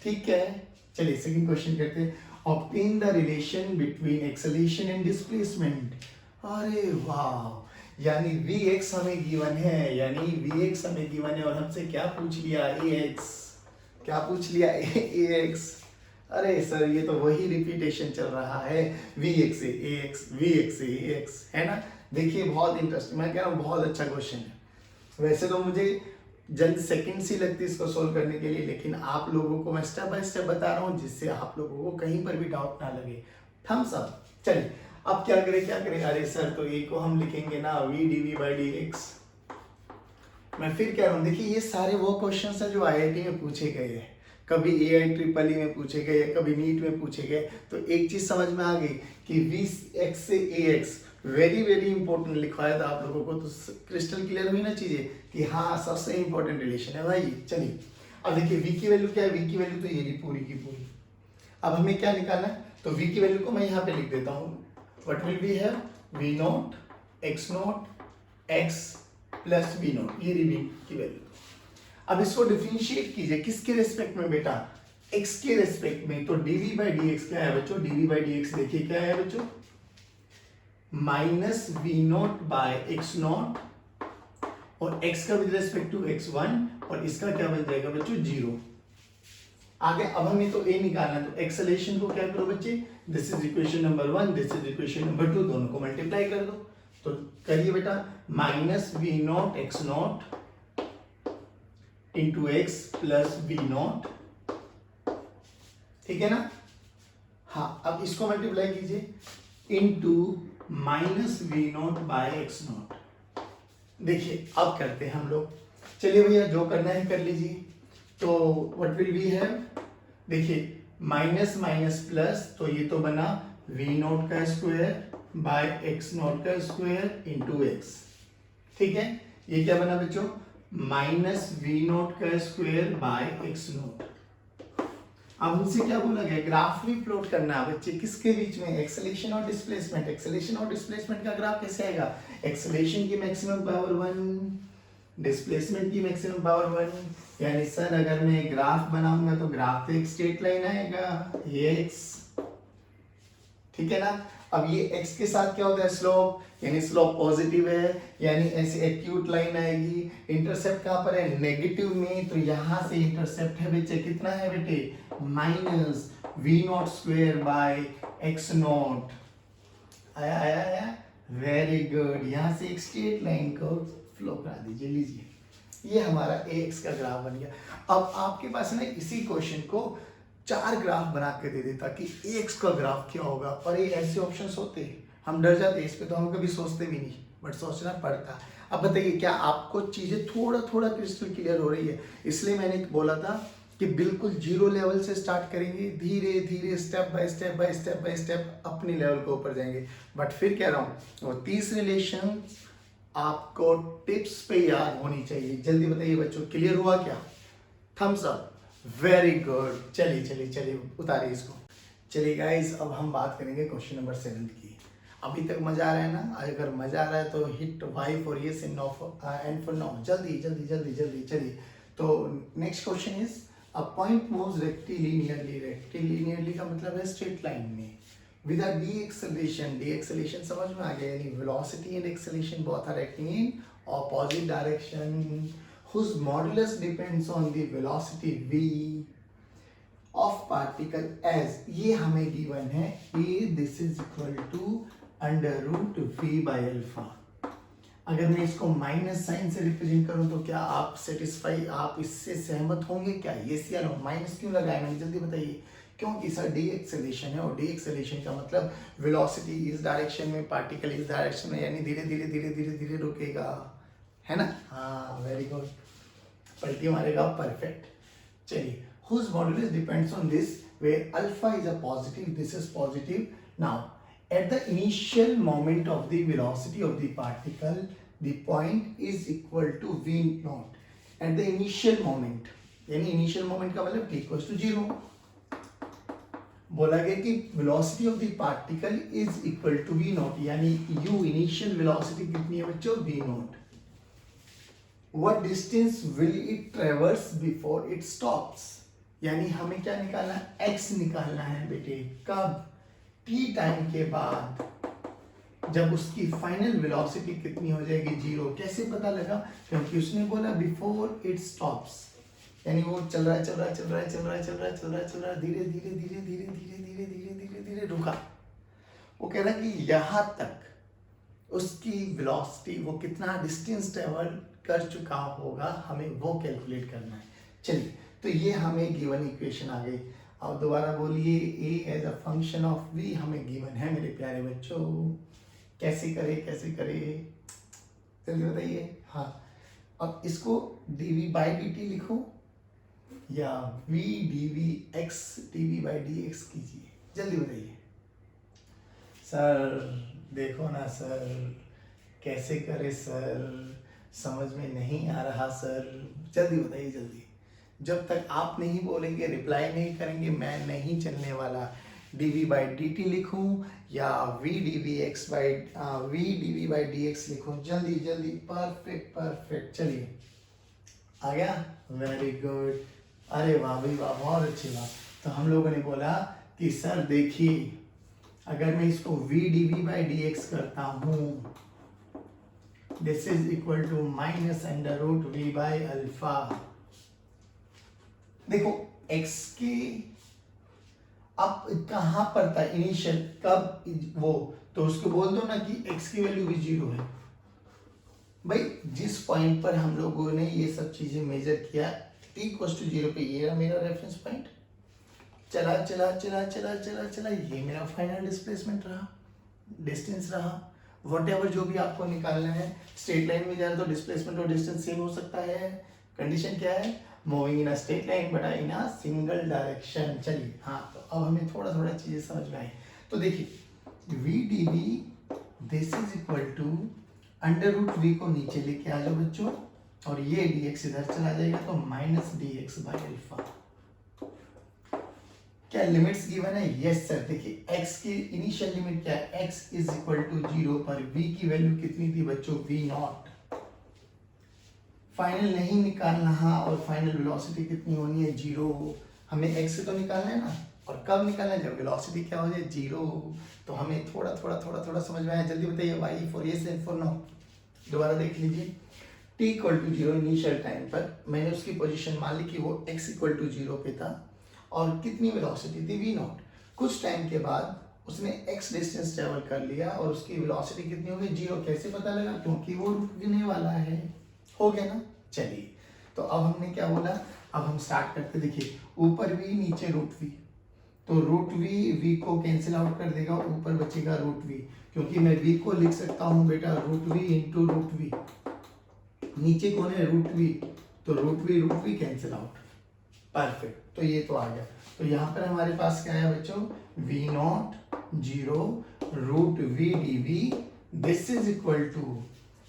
ठीक है, चलिए सेकंड क्वेश्चन करते हैं। Obtain the relation between acceleration and displacement. अरे वाह, यानी vx हमें गिवन है, यानी vx हमें गिवन है और हमसे क्या पूछ लिया ax, क्या पूछ लिया ax। अरे सर ये तो वही रिपीटेशन चल रहा है, vx से ax, vx से ax, है ना। देखिए बहुत इंटरेस्टिंग, मैं कह रहा हूँ बहुत अच्छा क्वेश्चन है। वैसे तो मुझे जल्द सेकंड सी लगती है इसको सोल्व करने के लिए, लेकिन आप लोगों को मैं स्टेप बाय स्टेप बता रहा हूँ जिससे आप लोगों को कहीं पर भी डाउट ना लगे। Thumbs up. चलिए अब क्या करें, अरे सर तो ए को हम लिखेंगे ना v dv by dx। मैं फिर कह रहा हूँ, देखिए ये सारे वो क्वेश्चंस हैं जो IIT में पूछे गए हैं, कभी AIEEE में पूछे गए, कभी नीट में पूछे गए। तो एक चीज समझ में आ गई कि vx से ax वेरी वेरी इंपॉर्टेंट लिखवाया था आप लोगों को, तो क्रिस्टल क्लियर हुई ना चीजें कि हाँ सबसे इंपॉर्टेंट रिलेशन है भाई। चलिए अब देखिए v की वैल्यू क्या है, v की वैल्यू तो ये पूरी की पूरी। अब हमें क्या निकालना है, तो v की वैल्यू को मैं यहाँ पे लिख देता हूँ, व्हाट विल बी है v not x not x plus v not, ये v की वैल्यू। अब इसको डिफरेंशिएट कीजिए किसके रेस्पेक्ट में बेटा, x के रेस्पेक्ट में। तो dv बाई dx क्या है बच्चों, dv बाई dx देखिए क्या है बच्चों, minus we not by x not, और x का विद रेस्पेक्ट टू x1, और इसका क्या बन जाएगा बच्चों 0। आगे अब हमें तो a निकालना है, तो एक्सेलरेशन को क्या करो बच्चे, this is equation number 1, this is equation number 2, दोनों को मल्टीप्लाई कर दो। तो करिए बेटा, minus we not x not into x plus v not, ठीक है ना। हाँ अब इसको मल्टीप्लाई कीजिए into minus we not by x not. देखिए अब करते हैं हम लोग, चलिए भैया जो करना है कर लीजिए। तो व्हाट विल वी हैव, देखिए माइनस माइनस प्लस, तो ये तो बना वी नॉट का स्क्वायर बाय एक्स नॉट का स्क्वायर इंटू एक्स, ठीक है। ये क्या बना बच्चों, माइनस वी नॉट का स्क्वायर बाय एक्स नॉट। अब हमसे क्या बोला गया, ग्राफ भी प्लॉट करना है बच्चे, किसके बीच में, एक्सेलरेशन और डिस्प्लेसमेंट। एक्सेलरेशन और डिस्प्लेसमेंट का ग्राफ कैसे आएगा, एक्सेलरेशन की मैक्सिमम पावर 1, डिस्प्लेसमेंट की मैक्सिमम पावर 1। यानी सर अगर मैं ग्राफ बनाऊंगा तो ग्राफ पे एक स्ट्रेट लाइन आएगा, ये x, ठीक है ना। अब ये x के साथ क्या होता है, स्लोप, यानी स्लोप पॉजिटिव है, यानी ऐसे एक्यूट लाइन आएगी। इंटरसेप्ट कहां पर है, नेगेटिव में, तो यहां से इंटरसेप्ट है बेटे, कितना है बेटे, minus we not square by x not. आया आया आया, वेरी गुड। यहां से एक स्ट्रेट लाइन को फ्लो करा दीजिए, लीजिए ये हमारा ax का ग्राफ बन गया। अब आपके पास ना इसी क्वेश्चन को 4 ग्राफ बना के दे देता कि ax का ग्राफ क्या होगा, और ये ऐसे ऑप्शंस होते हैं, हम डर जाते हैं इस पे, तो हम कभी सोचते भी नहीं, बट सोचना पड़ता। अब बताइए क्या आपको चीजें थोड़ा थोड़ा क्रिस्टल क्लियर हो रही है, इसलिए मैंने बोला था कि बिल्कुल जीरो लेवल से स्टार्ट करेंगे, धीरे धीरे step by step by step by step अपने लेवल के ऊपर जाएंगे। बट फिर कह रहा हूँ वो 30 रिलेशन आपको टिप्स पे याद होनी चाहिए। जल्दी बताइए बच्चों, क्लियर हुआ क्या, थम्स अप, वेरी गुड। चलिए चलिए चलिए उतारिए इसको। चलिए गाइस अब हम बात करेंगे क्वेश्चन नंबर 7 की। अभी तक मजा आ रहा है ना, अगर मजा आ रहा है तो hit Y for yes and no and for no, जल्दी जल्दी जल्दी जल्दी। चलिए तो next question is a point moves rectilinearly, rectilinearly का मतलब है स्ट्रेट लाइन में, with a deceleration, deceleration समझ में आ गया, यानी velocity and acceleration both are acting in opposite direction whose modulus depends on the velocity v of particle as, ये हमें given है a, this is equal to under root v by alpha। अगर मैं इसको माइनस साइन से represent करूं तो क्या आप सेटिस्फाई, आप इससे सहमत होंगे क्या, ये या नो। माइनस क्यों लगाया मैंने, जल्दी बताइए, क्योंकि सर डी एक्सेलरेशन है, और डी एक्सेलरेशन का मतलब वेलोसिटी इस डायरेक्शन में, पार्टिकल इस डायरेक्शन में, यानी धीरे धीरे धीरे धीरे धीरे रुकेगा, है ना। हाँ वेरी गुड, पलटी मारेगा, परफेक्ट। चलिए whose modulus depends on this where alpha is a positive, this is positive. Now at the initial moment of the velocity of the particle, the point is equal to v naught. At the initial moment, यानी initial moment का मतलब t equals to 0. बोला गया कि velocity of the particle is equal to v naught, यानी u initial velocity कितनी है बच्चों, v naught. What distance will it traverse before it stops? यानी हमें क्या निकालना है, x निकालना है बेटे. कब, t टाइम के बाद, जब उसकी फाइनल वेलोसिटी कितनी हो जाएगी, 0. कैसे पता लगा, क्योंकि उसने बोला बिफोर इट स्टॉप्स, यानी वो चल रहा है धीरे धीरे रुका. वो कह रहा कि यहाँ तक उसकी वेलोसिटी, वो कितना डिस्टेंस ट्रेवल कर चुका होगा, हमें वो कैलकुलेट करना है. चलिए, तो ये हमें गिवन इक्वेशन आ गई. अब दोबारा बोलिए, a as a function of v हमें गिवन है मेरे प्यारे बच्चों. कैसे करे जल्दी बताइए. हाँ, अब इसको dv by dt लिखो या v dv x dv by dx कीजिए. जल्दी बताइए सर. देखो ना सर, कैसे करे सर, समझ में नहीं आ रहा सर. जल्दी बताइए जल्दी. जब तक आप नहीं बोलेंगे, रिप्लाई नहीं करेंगे, मैं नहीं चलने वाला. dv by dt लिखूं या v dv by dx लिखूं. जल्दी जल्दी. परफेक्ट. चलिए, आ गया. Very good. अरे वाह भाई वाह, बहुत अच्छी बात. तो हम लोगों ने बोला कि सर देखिए, अगर मैं इसको v dv by dx करता हूं, this is equal to minus under root v by alpha. देखो x के अब कहां पर था इनिशियल, कब वो, तो उसको बोल दो ना कि x की वैल्यू भी 0 है. भाई जिस पॉइंट पर हम लोगों ने ये सब चीजें मेजर किया, t इक्वल्स टू 0 पे, ये रहा मेरा रेफरेंस पॉइंट. चला, ये मेरा फाइनल डिस्प्लेसमेंट रहा, डिस्टेंस रहा. व्हाटएवर जो भी आपको निकालना है, स्ट्रेट लाइन में जा रहे तो डिस्प्लेसमेंट और डिस्टेंस सेम हो सकता है. कंडीशन क्या है, moving in a straight line but in a single direction. चलिए, हाँ, तो अब हमें थोड़ा चीजें समझ में आई. तो देखिए, v dv this is equal to under root v को नीचे लेके आ जाओ बच्चों, और ये dx इधर चला जाएगा, तो माइनस dx बाय अल्फा. क्या लिमिट्स गिवन है? Yes sir. देखिए, x की इनिशियल लिमिट क्या है, x इज इक्वल टू 0 पर v की वैल्यू कितनी थी बच्चों, v नॉट. फाइनल नहीं निकालना, और फाइनल वेलोसिटी कितनी होनी है, 0. हमें x से तो निकालना है ना, और कब निकालना है, जब वेलोसिटी क्या हो जाए, 0. तो हमें थोड़ा समझ में आया. जल्दी बताइए, y for yes and for no. दोबारा देख लीजिए. t equal to 0 initial time पर मैंने उसकी पोजीशन मान ली कि वो x इक्वल टू 0 पे था, और कितनी वेलोसिटी थी, v नॉट. कुछ टाइम के बाद उसने x डिस्टेंस ट्रेवल कर लिया, और उसकी वेलोसिटी कितनी हो गई, 0. कैसे पता लगा, क्योंकि वो रुकने वाला है. हो गया ना. चलिए, तो अब हमने क्या बोला, अब हम स्टार्ट करते. देखिए, ऊपर v नीचे रूट v, तो रूट v को कैंसिल आउट कर देगा, ऊपर बचेगा रूट v. क्योंकि मैं v को लिख सकता हूँ बेटा root v into root v. नीचे कौन है, रूट v, तो root v cancel out. Perfect. तो ये तो आ गया. तो यहाँ पर हमारे पास क्या है बच्चों, v not 0 root v dv this is equal to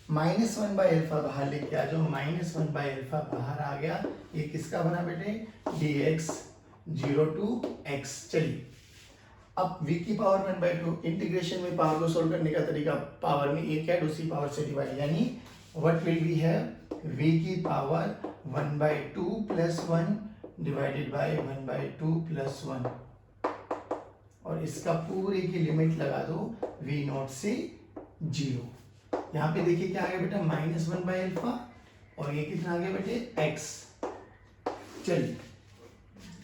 -1 by alpha. बाहर लेके आ जाओ, -1 बाय अल्फा बाहर आ गया. ये किसका बना बेटे, dx 0 टू x. चलिए, अब v की पावर 1/2. इंटीग्रेशन में पावर को सोल्व करने का तरीका, पावर में एक ऐड, उसी पावर से डिवाइड, यानी what will we have, v की power 1/2 plus 1 divided by 1/2 plus 1, और इसका पूरे की लिमिट लगा दो v नॉट से 0. यहाँ पे देखिए क्या आ गया बेटा, -1 बाय अल्फा, और ये कितना आ गया बेटे, x. चलिए,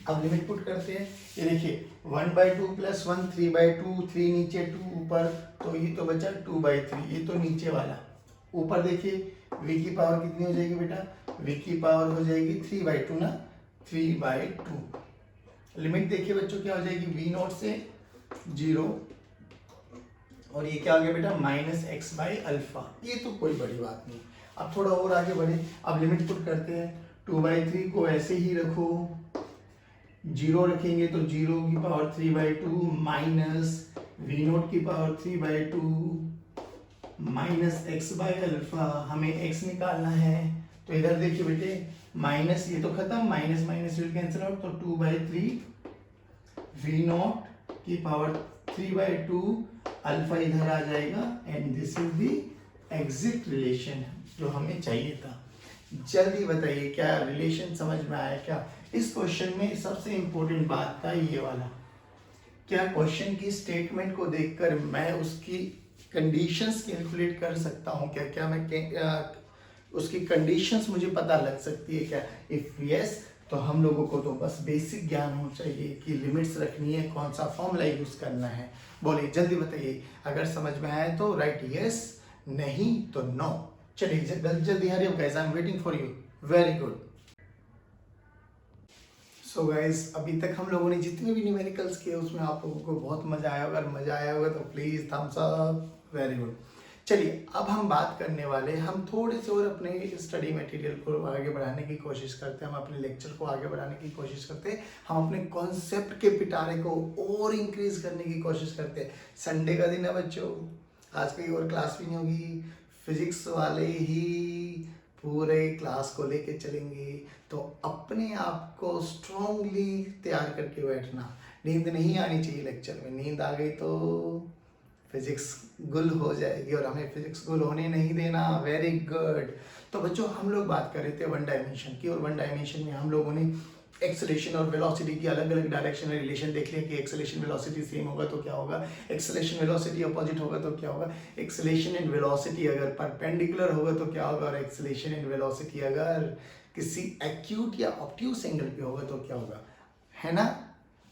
अब लिमिट पुट करते हैं. ये देखिए 1/2 प्लस 1 3/2, 3 नीचे 2 ऊपर, तो ये तो बचा 2/3. ये तो नीचे वाला. ऊपर देखिए v की पावर कितनी हो जाएगी बेटा, v की पावर हो जाएगी 3/2 ना, 3/2. लिमिट देखिए बच्चों क्या हो जाएगी, v नॉट से 0, और ये क्या आ गया बेटा, -x बाय अल्फा. ये तो कोई बड़ी बात नहीं. अब थोड़ा और आगे बढ़े. अब लिमिट पुट करते हैं. 2/3 को ऐसे ही रखो, जीरो रखेंगे तो 0^3/2 माइनस v0 की पावर 3/2 माइनस x/अल्फा, हमें x निकालना है। तो इधर देखिए बेटे, माइनस ये तो खत्म, minus minus will cancel out, तो 2/3 v0 की पावर 3/2 अल्फा इधर आ जाएगा, and this is the exact relation जो हमें चाहिए था। जल्दी बताइए क्या रिलेशन समझ में आया क्या? इस क्वेश्चन में सबसे इंपॉर्टेंट बात था ये वाला, क्या क्वेश्चन की स्टेटमेंट को देखकर मैं उसकी कंडीशंस कैलकुलेट कर सकता हूँ क्या? क्या मैं उसकी कंडीशंस मुझे पता लग सकती है क्या? इफ यस, तो हम लोगों को तो बस बेसिक ज्ञान होना चाहिए कि लिमिट्स रखनी है, कौन सा फॉर्मूला यूज करना है। बोलिए जल्दी बताइए, अगर समझ में आए तो राइट यस, नहीं तो नो। चलिए जल्दी जल्दी, hurry up guys, I am waiting for you. Very good. So guys, अभी तक हम लोगों ने जितने भी न्यूमेरिकल्स किए उसमें आप लोगों को बहुत मजा आया होगा, अगर मजा आया होगा तो please thumbs up. Very good. चलिए अब हम बात करने वाले, हम थोड़े से और अपने स्टडी मटेरियल को आगे बढ़ाने की कोशिश करते हैं, हम अपने लेक्चर को आगे बढ़ाने की कोशिश करते हैं, हम अपने कॉन्सेप्ट के पिटारे को और इंक्रीज करने की कोशिश करते हैं। संडे का दिन है बच्चों, आज कहीं और क्लास भी नहीं होगी, फिजिक्स वाले ही पूरे क्लास को लेके चलेंगे, तो अपने आप को स्ट्रांगली तैयार करके बैठना। नींद नहीं आनी चाहिए लेक्चर में, नींद आ गई तो फिजिक्स गुल हो जाएगी और हमें फिजिक्स गुल होने नहीं देना। Very good. तो बच्चों हम लोग बात कर रहे थे वन डायमेंशन की, और वन डायमेंशन में हम लोगों ने एक्सेलेरेशन और वेलोसिटी की अलग अलग डायरेक्शन में रिलेशन देख लिया कि एक्सेलेरेशन वेलोसिटी सेम होगा तो क्या होगा, एक्सेलेरेशन वेलोसिटी अपोजिट होगा तो क्या होगा, एक्सेलेरेशन एंड वेलोसिटी अगर परपेंडिकुलर होगा तो क्या होगा, और एक्सेलेरेशन एंड वेलोसिटी अगर किसी एक्यूट या ऑब्ट्यूस एंगल पे होगा तो क्या होगा, है ना?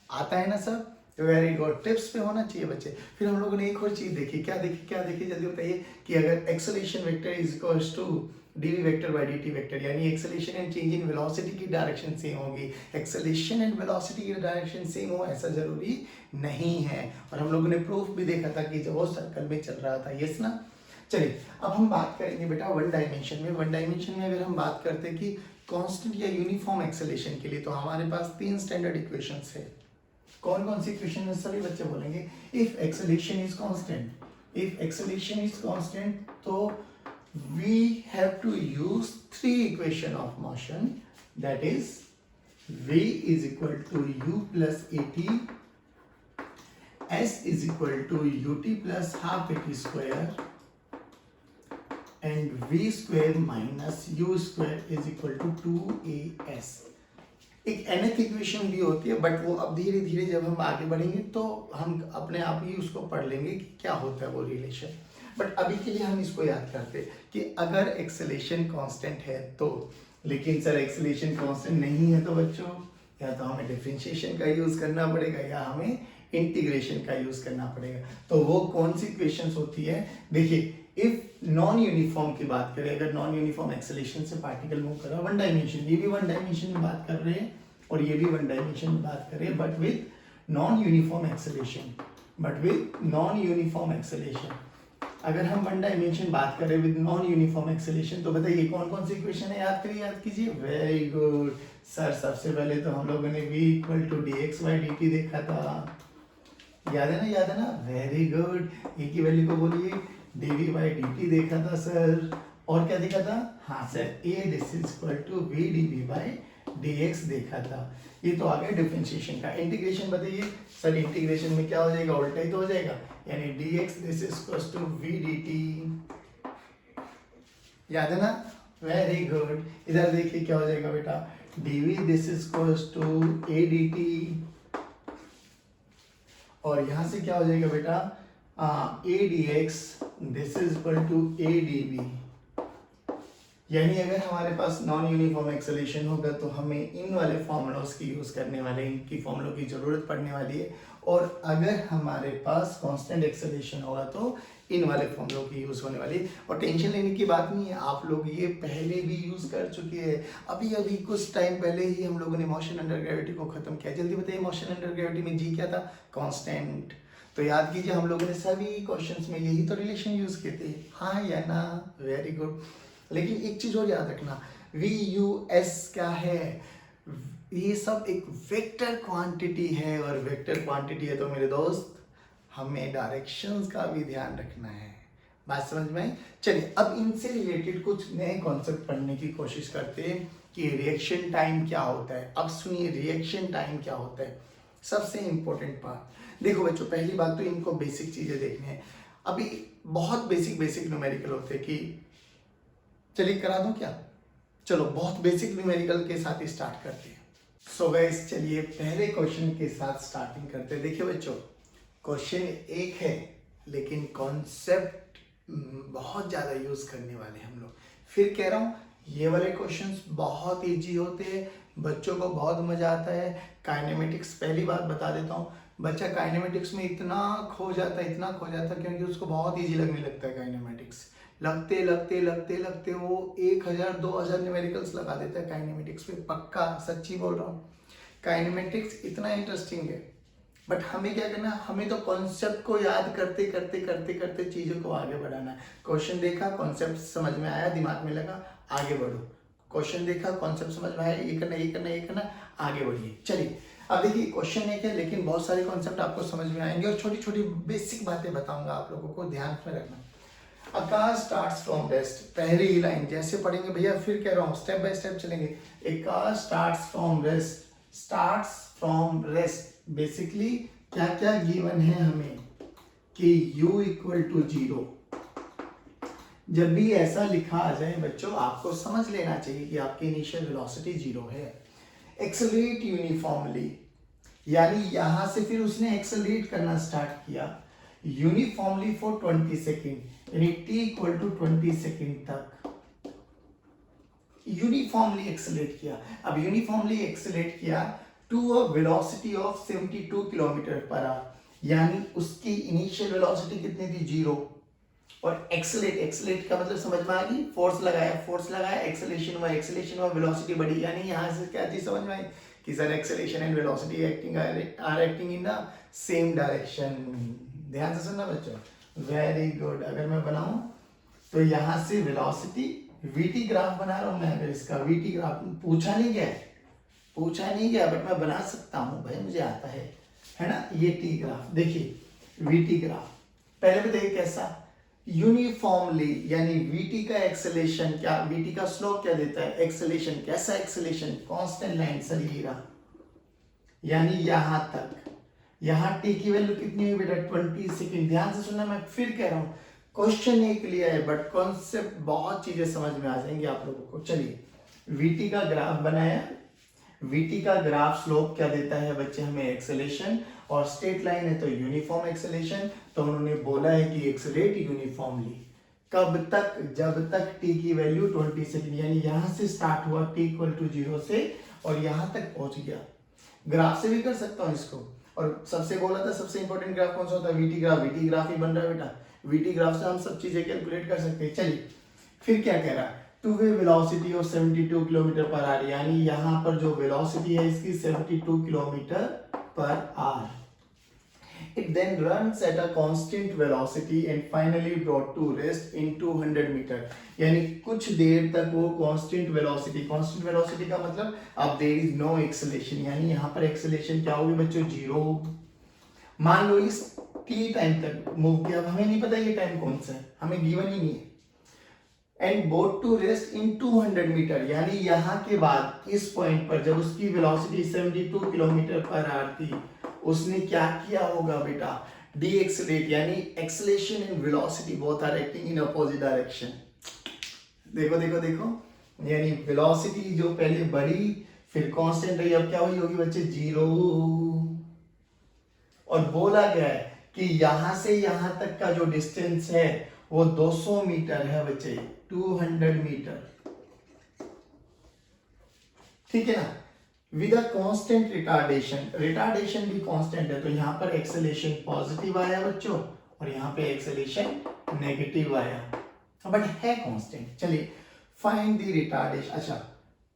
आता है ना सब? Very good. टिप्स पे होना चाहिए बच्चे। फिर हम लोगों ने एक और चीज देखी, क्या देखी जल्दी बताइए, कि अगर acceleration vector is equals to dv vector by dt vector, यानी acceleration and change in velocity की डायरेक्शन सेम होगी। एक्सेलेरेशन एंड वेलोसिटी की डायरेक्शन सेम हो ऐसा जरूरी नहीं है, और हम लोगों ने प्रूफ भी देखा था कि जब वो सर्कल में चल रहा था। यस ना? चलिए अब हम बात करेंगे बेटा वन डायमेंशन में। वन डायमेंशन में अगर हम बात करते हैं कि कांस्टेंट या यूनिफॉर्म एक्सेलेरेशन के लिए, तो हमारे पास तीन स्टैंडर्ड इक्वेशंस है। कौन कौन सी इक्वेशन है सभी बच्चे बोलेंगे? If acceleration is constant, if acceleration is constant, तो we have to use three equation of motion, that is v is equal to u plus at, s is equal to ut plus half at square, and v square minus u square is equal to 2as। एक nth equation भी होती है, but वो अब धीरे धीरे जब हम आगे बढ़ेंगे तो हम अपने आप ही उसको पढ़ लेंगे कि क्या होता है वो रिलेशन। बट अभी के लिए हम इसको याद करते कि अगर एक्सेलेरेशन कांस्टेंट है तो, लेकिन सर एक्सेलेरेशन कांस्टेंट नहीं है तो बच्चों या तो हमें डिफरेंशिएशन का यूज करना पड़ेगा या हमें इंटीग्रेशन का यूज करना पड़ेगा। तो वो कौन सी इक्वेशंस होती है? देखिए इफ नॉन यूनिफॉर्म की बात करें, अगर नॉन यूनिफॉर्म एक्सेलेरेशन से पार्टिकल मूव कर रहा है वन डायमेंशन, ये भी वन डायमेंशन में बात कर रहे हैं और ये भी वन डायमेंशन में बात कर रहे हैं, but with non uniform acceleration, but with non uniform acceleration. अगर हम वन डायमेंशन बात करें विद नॉन यूनिफॉर्म एक्सेलेरेशन, तो बताइए कौन कौन सी इक्वेशन है? याद कीजिए। Very good sir. सबसे पहले तो हम लोगों ने v equal to dx by dt देखा था, याद है ना? Very good. e की वैल्यू को बोलिए, dv बाई dt देखा था सर, और क्या देखा था? हाँ sir, a this is equal to v dv by dx देखा था। ये तो आ गया डिफरेंशिएशन का। इंटीग्रेशन बताइए सर, इंटीग्रेशन में क्या हो जाएगा? उल्टा ही तो हो जाएगा, यानी dx this is equal to v dt, याद है ना? Very good. इधर देखिए क्या हो जाएगा बेटा, dv this is equal to a dt, और यहां से क्या हो जाएगा बेटा, a dx this is equal to a dv। यानी अगर हमारे पास नॉन यूनिफॉर्म एक्सेलेरेशन होगा तो हमें इन वाले फॉर्मूलास की यूज करने वाले, इनकी फॉर्मूलों की जरूरत पड़ने वाली है, और अगर हमारे पास कांस्टेंट एक्सेलेरेशन होगा तो इन वाले फॉर्मूलों की यूज होने वाली है। और टेंशन लेने की बात नहीं है, आप लोग ये पहले भी यूज कर चुके हैं। अभी कुछ टाइम पहले ही हम लोगों ने मोशन अंडर ग्रेविटी को खत्म किया। जल्दी बताइए मोशन अंडर ग्रेविटी में जी क्या था? कांस्टेंट। तो याद कीजिए हम लोगों ने सभी क्वेश्चंस में यही तो रिलेशन यूज किए थे, हाँ या ना? Very good. लेकिन एक चीज और याद रखना, वी यू एस क्या है? ये सब एक वेक्टर क्वांटिटी है, और वेक्टर क्वांटिटी है तो मेरे दोस्त हमें डायरेक्शंस का भी ध्यान रखना है। बात समझ में आई? चलिए अब इनसे रिलेटेड कुछ नए कॉन्सेप्ट पढ़ने की कोशिश करते हैं कि रिएक्शन टाइम क्या होता है। अब सुनिए रिएक्शन टाइम क्या होता है, सबसे इंपॉर्टेंट पार्ट। देखो बच्चों, पहली बात तो इनको बेसिक चीजें देखनी है। अभी बहुत बेसिक न्यूमेरिकल होते हैं कि चलिए करा दूं क्या? चलो बहुत बेसिक न्यूमेरिकल के साथ ही स्टार्ट करते हैं। सो गाइस चलिए पहले क्वेश्चन के साथ स्टार्टिंग करते हैं। देखिए बच्चों, क्वेश्चन एक है लेकिन कॉन्सेप्ट बहुत ज़्यादा यूज़ करने वाले हम लोग। फिर कह रहा हूँ ये वाले क्वेश्चंस बहुत इजी होते हैं, बच्चों को बहुत मज़ा आता है। काइनेमेटिक्स, पहली बात बता देता हूँ, बच्चा काइनेमेटिक्स में इतना खो जाता है क्योंकि उसको बहुत इजी लगने लगता है काइनेमेटिक्स। लगते लगते लगते लगते वो 1000-2000 न्यूमेरिकल्स लगा देता है काइनेमेटिक्स में, पक्का सच्ची बोल रहा हूँ। काइनेमेटिक्स इतना इंटरेस्टिंग है, बट हमें क्या करना है, हमें तो कॉन्सेप्ट को याद करते करते करते करते चीज़ों को आगे बढ़ाना है। क्वेश्चन देखा, कॉन्सेप्ट समझ में आया, दिमाग में लगा, आगे बढ़ो। क्वेश्चन देखा, कॉन्सेप्ट समझ में आया, ये करना ये करना ये करना, आगे बढ़िए। चलिए अब देखिए क्वेश्चन एक है लेकिन बहुत सारे कॉन्सेप्ट आपको समझ में आएंगे, और छोटी छोटी बेसिक बातें बताऊंगा आप लोगों को, ध्यान में रखना। आकाश स्टार्ट्स फ्रॉम रेस्ट, पहली ही लाइन जैसे पढ़ेंगे भैया, फिर कह रहा हूँ स्टेप बाय स्टेप चलेंगे। Aakash starts from rest, starts from rest, basically क्या क्या गिवन है हमें कि u इक्वल टू 0। जब भी ऐसा लिखा आ जाए बच्चों, आपको समझ लेना चाहिए कि आपकी इनिशियल वेलोसिटी 0 है। एक्सेलरेट यूनिफॉर्मली, यानी यहां से फिर उसने एक्सेलरेट करना स्टार्ट किया यूनिफॉर्मली फॉर 20 सेकेंड, यानी t इक्वल टू 20 सेकेंड तक यूनिफॉर्मली एक्सेलरेट किया। अब यूनिफॉर्मली एक्सेलरेट किया to a velocity of 72 kilometre पर आवर, यानी उसकी इनिशियल वेलोसिटी कितनी थी? 0। और एक्सेलरेट का मतलब समझ में आ गई, फोर्स लगाया, एक्सेलेशन हुआ, वेलोसिटी बढ़ी, यानी यहां से क्या चीज समझ में आई कि sir acceleration and velocity are acting in the same direction. ध्यान से सुनना बच्चों, वेरी गुड। अगर मैं बनाऊं तो यहां से वेलोसिटी वीटी ग्राफ बना रहा हूं मैं। अगर इसका वीटी ग्राफ पूछा नहीं गया बट मैं बना सकता हूं भाई, मुझे आता है ना। ये टी ग्राफ देखिए, वीटी ग्राफ पहले बताइए कैसा? यूनिफॉर्मली, यानी वीटी का एक्सेलेरेशन क्या, वीटी का स्लोप क्या देता है? एक्सेलेरेशन। कैसा एक्सेलेरेशन? कांस्टेंट लाइन, सर ये रहा, यानी यहां तक। यहां टी की वैल्यू कितनी हुई बेटा? 20 सेकेंड। ध्यान से सुनना, मैं फिर कह रहा हूं क्वेश्चन एक लिया है बट कॉन्सेप्ट बहुत चीजें समझ में आ जाएंगी आप लोगों को। चलिए वीटी का ग्राफ बनाया, वीटी का ग्राफ स्लोप क्या देता है बच्चे हमें? एक्सेलेरेशन, और स्ट्रेट लाइन है तो यूनिफॉर्म एक्सेलेरेशन। तो उन्होंने बोला है कि एक्सेलरेट यूनिफॉर्मली, कब तक? जब तक t की वैल्यू 20 सेकेंड, यानी यहां से स्टार्ट हुआ t इक्वल टू 0 से और यहां तक पहुंच गया। ग्राफ से भी कर सकता हूं इसको, और सबसे बोला था सबसे इंपॉर्टेंट ग्राफ कौन सा होता है? VT graph. वीटी ग्राफ ही बन रहा है बेटा, वीटी ग्राफ से हम सब चीजें कैलकुलेट कर सकते हैं। चलिए फिर क्या कह रहा है? Two way velocity of 72 kilometre पर आवर, यानी यहां पर जो वेलोसिटी है इसकी 72 किलोमीटर पर our. It then runs at a constant velocity and finally brought to rest in 200 metre, यानी कुछ देर तक वो कांस्टेंट वेलोसिटी का मतलब अब देयर इज नो एक्सेलेरेशन, यानी यहाँ पर एक्सेलेरेशन क्या होगी बच्चों? 0। मान लो इस t टाइम तक मूव किया, हमें नहीं पता ये टाइम कौन सा है, हमें गिवन ही नहीं है। And brought to rest in 200 metre, यानी यहाँ के बाद इस पॉइंट पर जब उसकी वेलोसिटी 72 किलोमीटर पर आवर थी, उसने क्या किया होगा बेटा? डी एक्सेलरेट, यानी acceleration and velocity both are acting in opposite direction. देखो देखो देखो, यानी वेलोसिटी जो पहले बढ़ी फिर कांस्टेंट रही, अब क्या हुई होगी बच्चे? 0। और बोला गया है कि यहां से यहां तक का जो डिस्टेंस है वो 200 मीटर है बच्चे, 200 मीटर, ठीक है ना, विद अ कांस्टेंट रिटार्डेशन भी कांस्टेंट है। तो यहाँ पर एक्सेलेरेशन पॉजिटिव आया बच्चों और यहाँ पे एक्सेलेरेशन नेगेटिव आया, बट है कांस्टेंट। चलिए फाइंड द रिटार्डेशन, अच्छा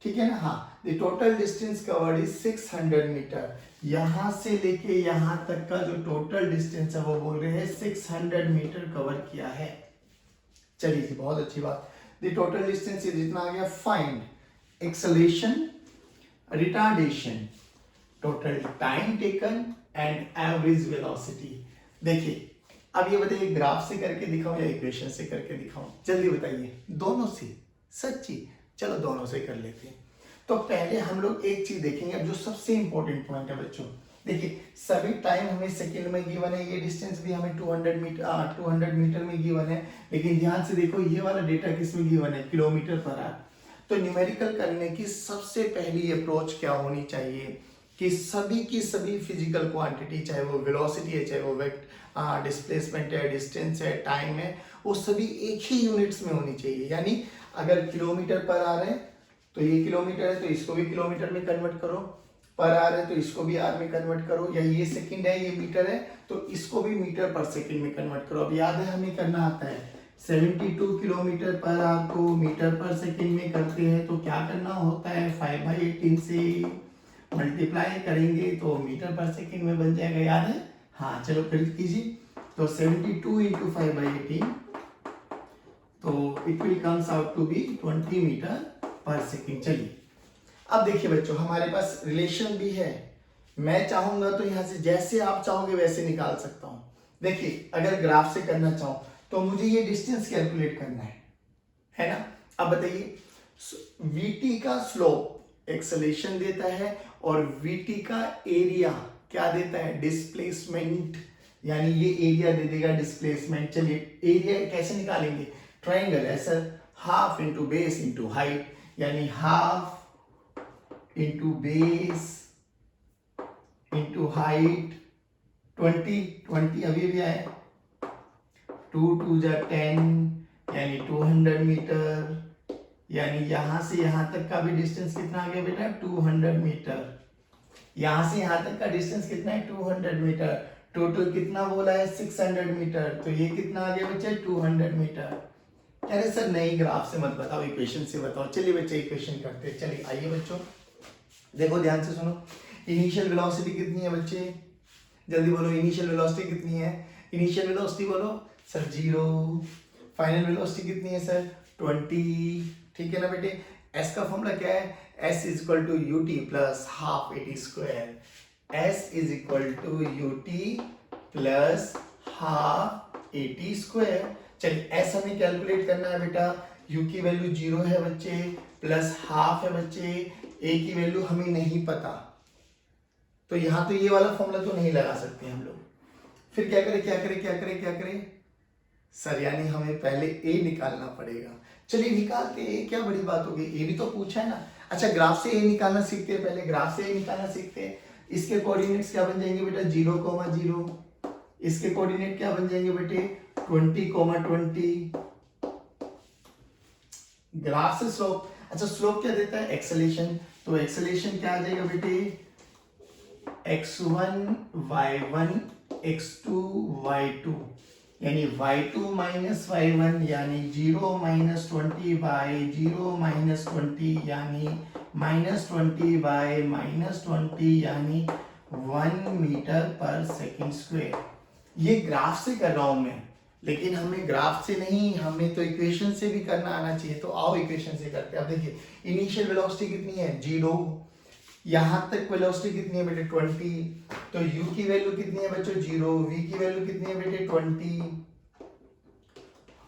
ठीक है ना। हाँ, the total distance covered is 600 metre, यहां से लेके यहां तक का जो टोटल डिस्टेंस है वो बोल रहे हैं 600 मीटर कवर किया है। चलिए जी, बहुत अच्छी बात। द टोटल डिस्टेंस जितना आ गया। Find acceleration retardation, total time taken and average velocity. देखिए अब ये बताइए ग्राफ से करके दिखाऊं या इक्वेशन से करके दिखाऊं, जल्दी बताइए। दोनों से, सच्ची, चलो दोनों से कर लेते हैं। तो पहले हम लोग एक चीज देखेंगे अब जो सबसे इंपॉर्टेंट पॉइंट है बच्चों। देखिए सभी टाइम हमें सेकंड में गिवन है, ये डिस्टेंस भी हमें 200 मीटर में गिवन है, लेकिन ध्यान से देखो ये वाला डेटा किस में गिवन है, किलोमीटर पर आवर। तो न्यूमेरिकल करने की सबसे पहली अप्रोच क्या होनी चाहिए कि सभी की सभी फिजिकल क्वांटिटी, चाहे वो वेलोसिटी है, चाहे वो डिस्प्लेसमेंट है, डिस्टेंस है, टाइम है, वो सभी एक ही यूनिट्स में होनी चाहिए। यानी अगर किलोमीटर पर आवर है तो ये किलोमीटर है तो इसको भी किलोमीटर में कन्वर्ट करो, पर आवर है तो इसको भी आर में कन्वर्ट करो, या ये सेकंड है ये मीटर है तो इसको भी मीटर पर सेकंड में कन्वर्ट करो। अब याद है हमें करना आता है 72 किलोमीटर पर आवर को मीटर पर सेकंड में करते हैं तो क्या करना होता है, 5/18 से मल्टीप्लाई करेंगे तो मीटर पर सेकंड में बन जाएगा, याद है? हाँ चलो फिर कीजिए। तो 72 इंटू 5/18 तो it will comes out to be 20 metre पर सेकंड। चलिए अब देखिए बच्चों हमारे पास रिलेशन भी है, मैं चाहूंगा तो यहां से जैसे आप चाहोगे वैसे निकाल सकता हूं। देखिए अगर ग्राफ से करना चाहूं तो मुझे ये डिस्टेंस कैलकुलेट करना है ना। अब बताइए वीटी का स्लोप एक्सेलेरेशन देता है और वीटी का एरिया क्या देता है, डिस्प्लेसमेंट, यानी ये एरिया दे देगा डिस्प्लेसमेंट। चलिए एरिया कैसे निकालेंगे, ट्रायंगल ऐसा, half into base into height, यानी half into base into height 20 अभी भी आए, 2 2 जा 10 यानी 200 मीटर, यानी यहां से यहां तक का भी डिस्टेंस कितना आ गया बेटा, 200 मीटर। यहां से यहां तक का डिस्टेंस कितना है, 200 मीटर। टोटल कितना बोला है, 600 मीटर, तो ये कितना आ गया बच्चे, 200 मीटर। कह रहे सर नहीं ग्राफ से मत बताओ, इक्वेशन से बताओ। चलिए बच्चे इक्वेशन करते हैं। चलिए आइए बच्चों देखो ध्यान से सुनो, इनिशियल वेलोसिटी कितनी है बच्चे, जल्दी बोलो इनिशियल वेलोसिटी कितनी है, इनिशियल वेलोसिटी बोलो सर 0, फाइनल वेलोसिटी कितनी है सर 20, ठीक है ना बेटे। एस का फॉर्मूला क्या है, s is equal to u t plus half a t square, s is equal to u t plus half a t square. चलिए एस हमें कैलकुलेट करना है बेटा, यू की वैल्यू 0 है बच्चे, प्लस हाफ है बच्चे, ए की वैल्यू हमें नहीं पता, तो यहां तो ये वाला फॉर्मूला तो नहीं लगा सकते हम लोग। फिर क्या करें क्या करें क्या करें क्या करें सर, यानी हमें पहले ए निकालना पड़ेगा। चलिए निकालते हैं, क्या बड़ी बात होगी, ए भी तो पूछा है ना। अच्छा ग्राफ से ए निकालना सीखते हैं, पहले ग्राफ से ए निकालना सीखते हैं। इसके कोऑर्डिनेट्स क्या बन जाएंगे बेटा, 0,0, इसके कोऑर्डिनेट क्या बन जाएंगे बेटे 20,20। ग्राफ से स्लोप, अच्छा स्लोप क्या देता है, एक्सेलेरेशन, तो एक्सेलेरेशन क्या आ जाएगा बेटे, x1 y1 x2 y2, यानी y2 माइनस y1 यानी 0 माइनस 20 बाय 0 माइनस 20 यानी माइनस 20 बाय माइनस 20 यानी 1 मीटर पर सेकंड स्क्वायर। ये ग्राफ से कर रहा हूं मैं, लेकिन हमें ग्राफ से नहीं, हमें तो इक्वेशन से भी करना आना चाहिए। तो आओ इक्वेशन से करते हैं। अब देखिए इनिशियल वेलोसिटी कितनी है 0, यहां तक वेलोसिटी कितनी है बेटे 20, तो u की वैल्यू कितनी है बच्चों 0, v की वैल्यू कितनी है बेटे 20,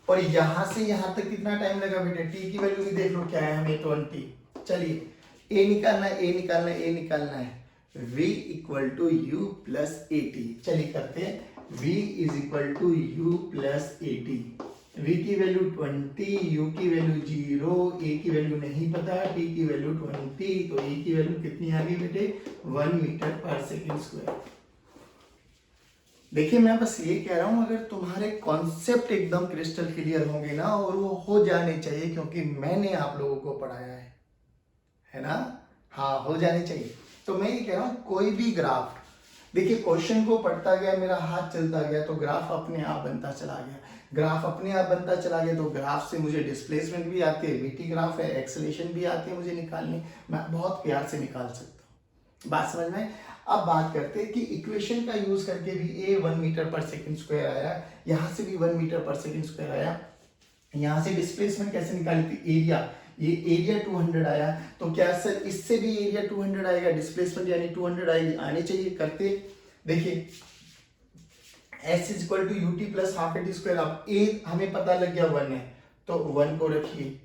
और यहां से यहां तक कितना टाइम लगा बेटे, t की वैल्यू भी देख लो क्या है हमें 20। चलिए a निकालना है, a निकालना है, a निकालना है, v equal to u plus a t. चलिए करते हैं, v is equal to u plus a t. v की वैल्यू 20, u की वैल्यू 0, a की वैल्यू नहीं पता, t की वैल्यू 20, तो a की वैल्यू कितनी आ गई बेटे 1 मीटर पर सेकंड स्क्वायर। देखिए मैं बस ये कह रहा हूं, अगर तुम्हारे कॉन्सेप्ट एकदम क्रिस्टल क्लियर होंगे ना, और वो हो जाने चाहिए क्योंकि मैंने आप लोगों को पढ़ाया है ना, हाँ हो जाने चाहिए। तो मैं ये कह रहा हूं कोई भी ग्राफ, देखिए क्वेश्चन को पढ़ता गया, मेरा हाथ चलता गया तो ग्राफ अपने आप बनता चला गया, ग्राफ अपने आप बनता चला गया, तो ग्राफ से मुझे डिस्प्लेसमेंट भी आती है, वीटी ग्राफ है, एक्सेलेरेशन भी आती है मुझे निकालनी, मैं बहुत प्यार से निकाल सकता हूँ। बात समझ में? अब बात करते हैं कि इक्वेशन का यूज करके भी ए 1 मीटर पर सेकंड स्क्वायर आया, यहाँ से भी 1 मीटर पर सेकंड स्क्वायर आया, यहाँ से डिस्प्लेसमेंट कैसे निकाली थी, एरिया, ये एरिया 200 आया, तो क्या सर इससे भी एरिया 200 आएगा, डिस्प्लेसमेंट यानी 200 आएगी, आने चाहिए। करते देखिए S is equal to u t plus half a t square. अब ए हमें पता लग गया 1 है, तो 1 को रखिए।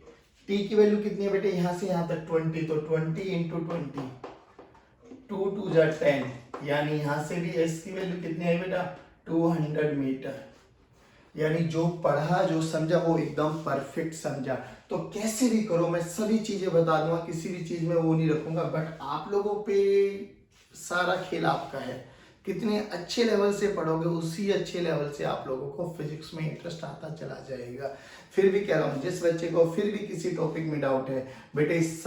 टी की वैल्यू कितनी है बेटे, यहाँ से यहाँ तक 20, तो 20 इंटू 20, 2 2 जा 10, यानी यहाँ से भी S की वैल्यू कितनी है बेटा 200 मीटर। यानी जो पढ़ा जो समझा वो एकदम परफेक्ट समझा। तो कैसे भी करो मैं सभी चीजें बता दूंगा, किसी भी चीज में वो नहीं रखूंगा, बट आप लोगों पे सारा खेल आपका है। कितने अच्छे लेवल से पढ़ोगे उसी अच्छे लेवल से आप लोगों को फिजिक्स में इंटरेस्ट आता चला जाएगा। फिर भी कह रहा हूँ जिस बच्चे को फिर भी किसी टॉपिक में डाउट है बेटे, इस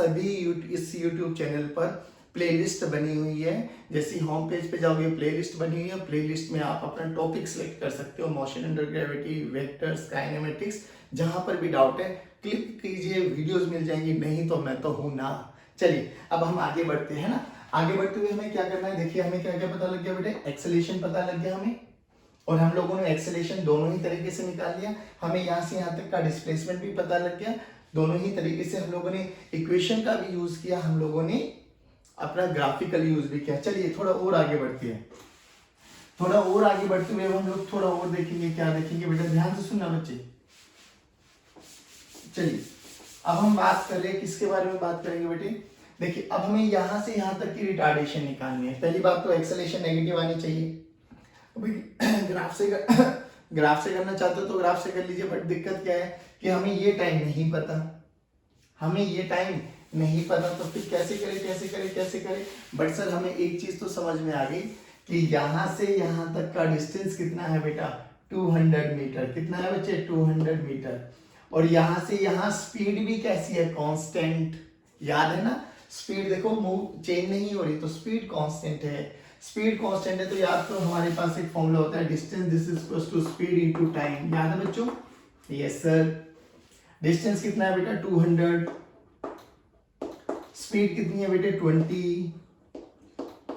यूट्यूब चैनल पर प्लेलिस्ट बनी हुई है। जैसे होम पेज पे जाओगे प्लेलिस्ट बनी हुई है, प्लेलिस्ट में आप अपना टॉपिक सेलेक्ट कर सकते हो, motion under gravity, vectors, kinematics, जहां पर भी डाउट है क्लिक कीजिए, वीडियोस मिल जाएंगी, नहीं तो मैं तो हूं ना। चलिए अब हम आगे बढ़ते हैं ना। आगे बढ़ते हुए हमें क्या करना है, देखिए हमें क्या क्या पता लग गया बेटे, एक्सेलेरेशन पता लग गया हमें, और हम लोगों ने एक्सेलेरेशन दोनों ही तरीके से निकाल लिया। हमें यहाँ से यहाँ तक का डिस्प्लेसमेंट भी पता लग गया, दोनों ही तरीके से हम लोगों ने इक्वेशन का भी यूज किया, हम लोगों ने अपना ग्राफिकल यूज भी किया। चलिए थोड़ा और आगे बढ़ते हैं, थोड़ा और आगे बढ़ते हुए हम लोग थोड़ा और देखेंगे। क्या देखेंगे बेटा, ध्यान से सुनना बच्चे। चलिए अब हम बात कर रहे हैं किसके बारे में बात करेंगे बेटे, देखिए अब हमें यहां से यहां तक की रिटार्डेशन निकालनी है। पहली बात तो एक्सेलेरेशन नेगेटिव आनी चाहिए। ग्राफ से करना चाहते हो तो ग्राफ से कर लीजिए, बट दिक्कत क्या है कि हमें ये टाइम नहीं पता, हमें ये टाइम नहीं पता, तो फिर कैसे करें। बट सर हमें एक चीज तो समझ में आ गई कि यहां से यहां तक का डिस्टेंस कितना है बेटा 200 मीटर। कितना है बच्चे 200 मीटर। और यहां से यहां स्पीड भी कैसी है, कांस्टेंट। याद है ना, स्पीड देखो मूव चेंज नहीं हो रही, तो स्पीड कांस्टेंट है। स्पीड कांस्टेंट है तो याद तो हमारे पास एक फॉर्मूला होता है, distance this is equal to speed into time. याद है बच्चों, यस सर। डिस्टेंस कितना है बेटा 200, स्पीड कितनी है बेटे 20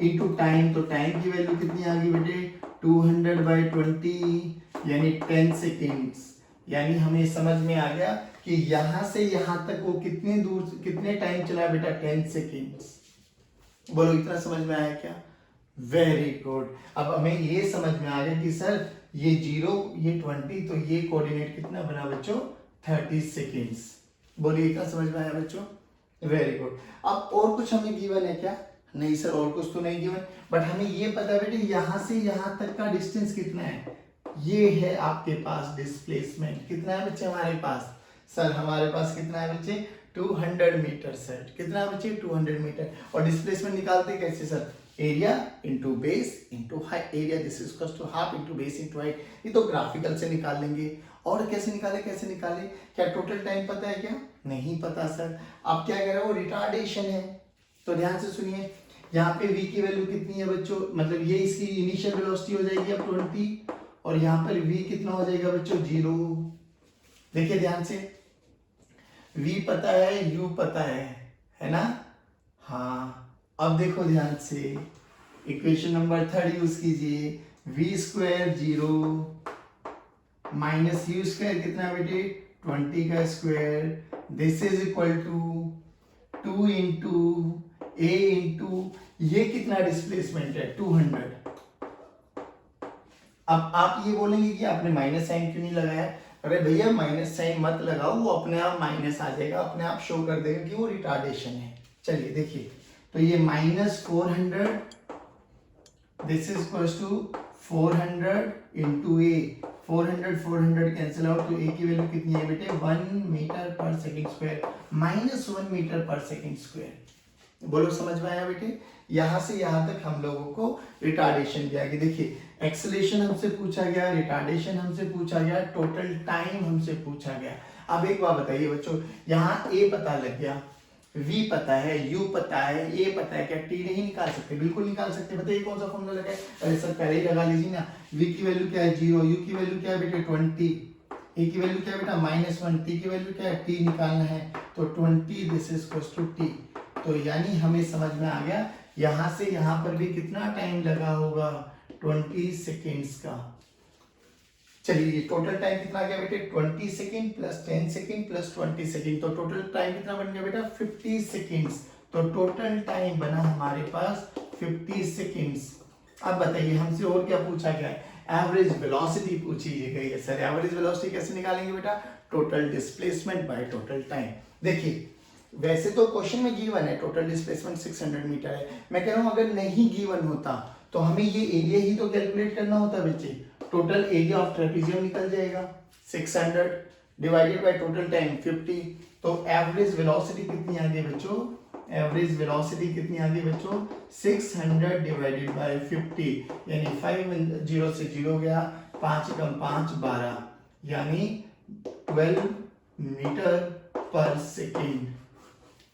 इंटू टाइम, तो टाइम की वैल्यू कितनी आ गई बेटे 200/20 यानी 10 सेकेंड्स। यानी हमें समझ में आ गया कि यहां से यहां तक वो कितने दूर कितने टाइम चला बेटा 10 सेकेंड्स। बोलो इतना समझ में आया क्या, वेरी गुड। अब हमें ये समझ में आ गया कि सर ये 0 ये 20, तो ये कोऑर्डिनेट कितना बना बच्चों 30 सेकेंड्स। बोलिए इतना समझ में आया बच्चों, वेरी गुड। अब और कुछ हमें गिवन है क्या, नहीं सर और कुछ तो नहीं गिवन, बट हमें ये पता है बेटे यहां से यहां तक का डिस्टेंस कितना है। ये है आपके पास डिस्प्लेसमेंट, कितना है बच्चे हमारे पास, सर हमारे पास कितना है बच्चे 200 मीटर। सर कितना है बच्चे 200 मीटर। और डिस्प्लेसमेंट निकालते कैसे sir, area into base into height, area this is equal to half into base into height. ये तो ग्राफिकल से निकाल लेंगे। और कैसे निकाले, क्या टोटल टाइम पता है क्या, नहीं पता सर। आप क्या कह रहे हो, रिटार्डेशन है, तो ध्यान से सुनिए। यहाँ पे v की वैल्यू कितनी है बच्चों, मतलब ये इसकी इनिशियल वेलोसिटी हो जाएगी अब 20, और यहाँ पर v कितना हो जाएगा बच्चों 0। देखिए ध्यान से, v पता है u पता है ना। हाँ अब देखो ध्यान से, इक्वेशन नंबर 3 यूज कीजिए, v square 0 minus u square कितना बेटे 20 का square, this is equal to 2 into a into ये कितना डिस्प्लेसमेंट है 200। अब आप ये बोलेंगे कि आपने माइनस साइन क्यों नहीं लगाया, अरे भैया माइनस साइन मत लगाओ, वो अपने आप माइनस आ जाएगा, अपने आप शो कर देगा कि वो रिटार्डेशन है। चलिए देखिए, तो ये -400 this is equal to 400 into a, 400 cancel out, तो ए की वैल्यू कितनी है बेटे 1 मीटर पर सेकंड स्क्वायर, -1 मीटर पर सेकंड स्क्वायर। बोलो समझ में आया बेटे। यहां से यहां तक हम लोगों को रिटार्डेशन दिया गया। देखिए एक्सेलेरेशन हमसे पूछा गया, रिटार्डेशन हमसे पूछा गया, टोटल टाइम हमसे पूछा गया। अब एक बात बताइए बच्चों, यहाँ ए पता लग गया, v पता है, u पता है, a पता है, क्या t नहीं निकाल सकते, बिल्कुल निकाल सकते। बताइए कौन सा फॉर्मूला लगाए, अरे सर पहले ही लगा लीजिए ना। v की वैल्यू क्या है 0, u की वैल्यू क्या है बेटे 20, a की वैल्यू क्या है बेटा -1, t की वैल्यू क्या है t निकालना है, तो 20 this is equal to t। तो यानी हमें समझ में आ गया यहां से यहां पर भी कितना टाइम लगा होगा 20 सेकेंड्स का। चलिए टोटल टाइम कितना आ गया बेटे 20 second plus 10 second plus 20 second, तो टोटल टाइम कितना बन गया बेटा 50 सेकेंड्स। तो टोटल टाइम बना हमारे पास 50 सेकेंड्स। अब बताइए हमसे और क्या पूछा गया है, एवरेज वेलोसिटी पूछी गई है। सर एवरेज वेलोसिटी कैसे निकालेंगे बेटा, total displacement by total time. देखिए वैसे तो क्वेश्चन में गिवन है टोटल डिस्प्लेसमेंट 600 मीटर है, मैं कह रहा हूं अगर नहीं गिवन होता तो हमें ये एरिया ही तो कैलकुलेट करना होता बच्चे। टोटल एरिया ऑफ ट्रेपेजियम निकल जाएगा 600 डिवाइडेड बाय टोटल टाइम 50। तो एवरेज वेलोसिटी कितनी आ गई बच्चों, एवरेज वेलोसिटी कितनी आ गई बच्चों 600 डिवाइडेड बाय 50, यानी 5 0 से 0 गया, 5 कम 5 12, यानी 12 मीटर पर सेकेंड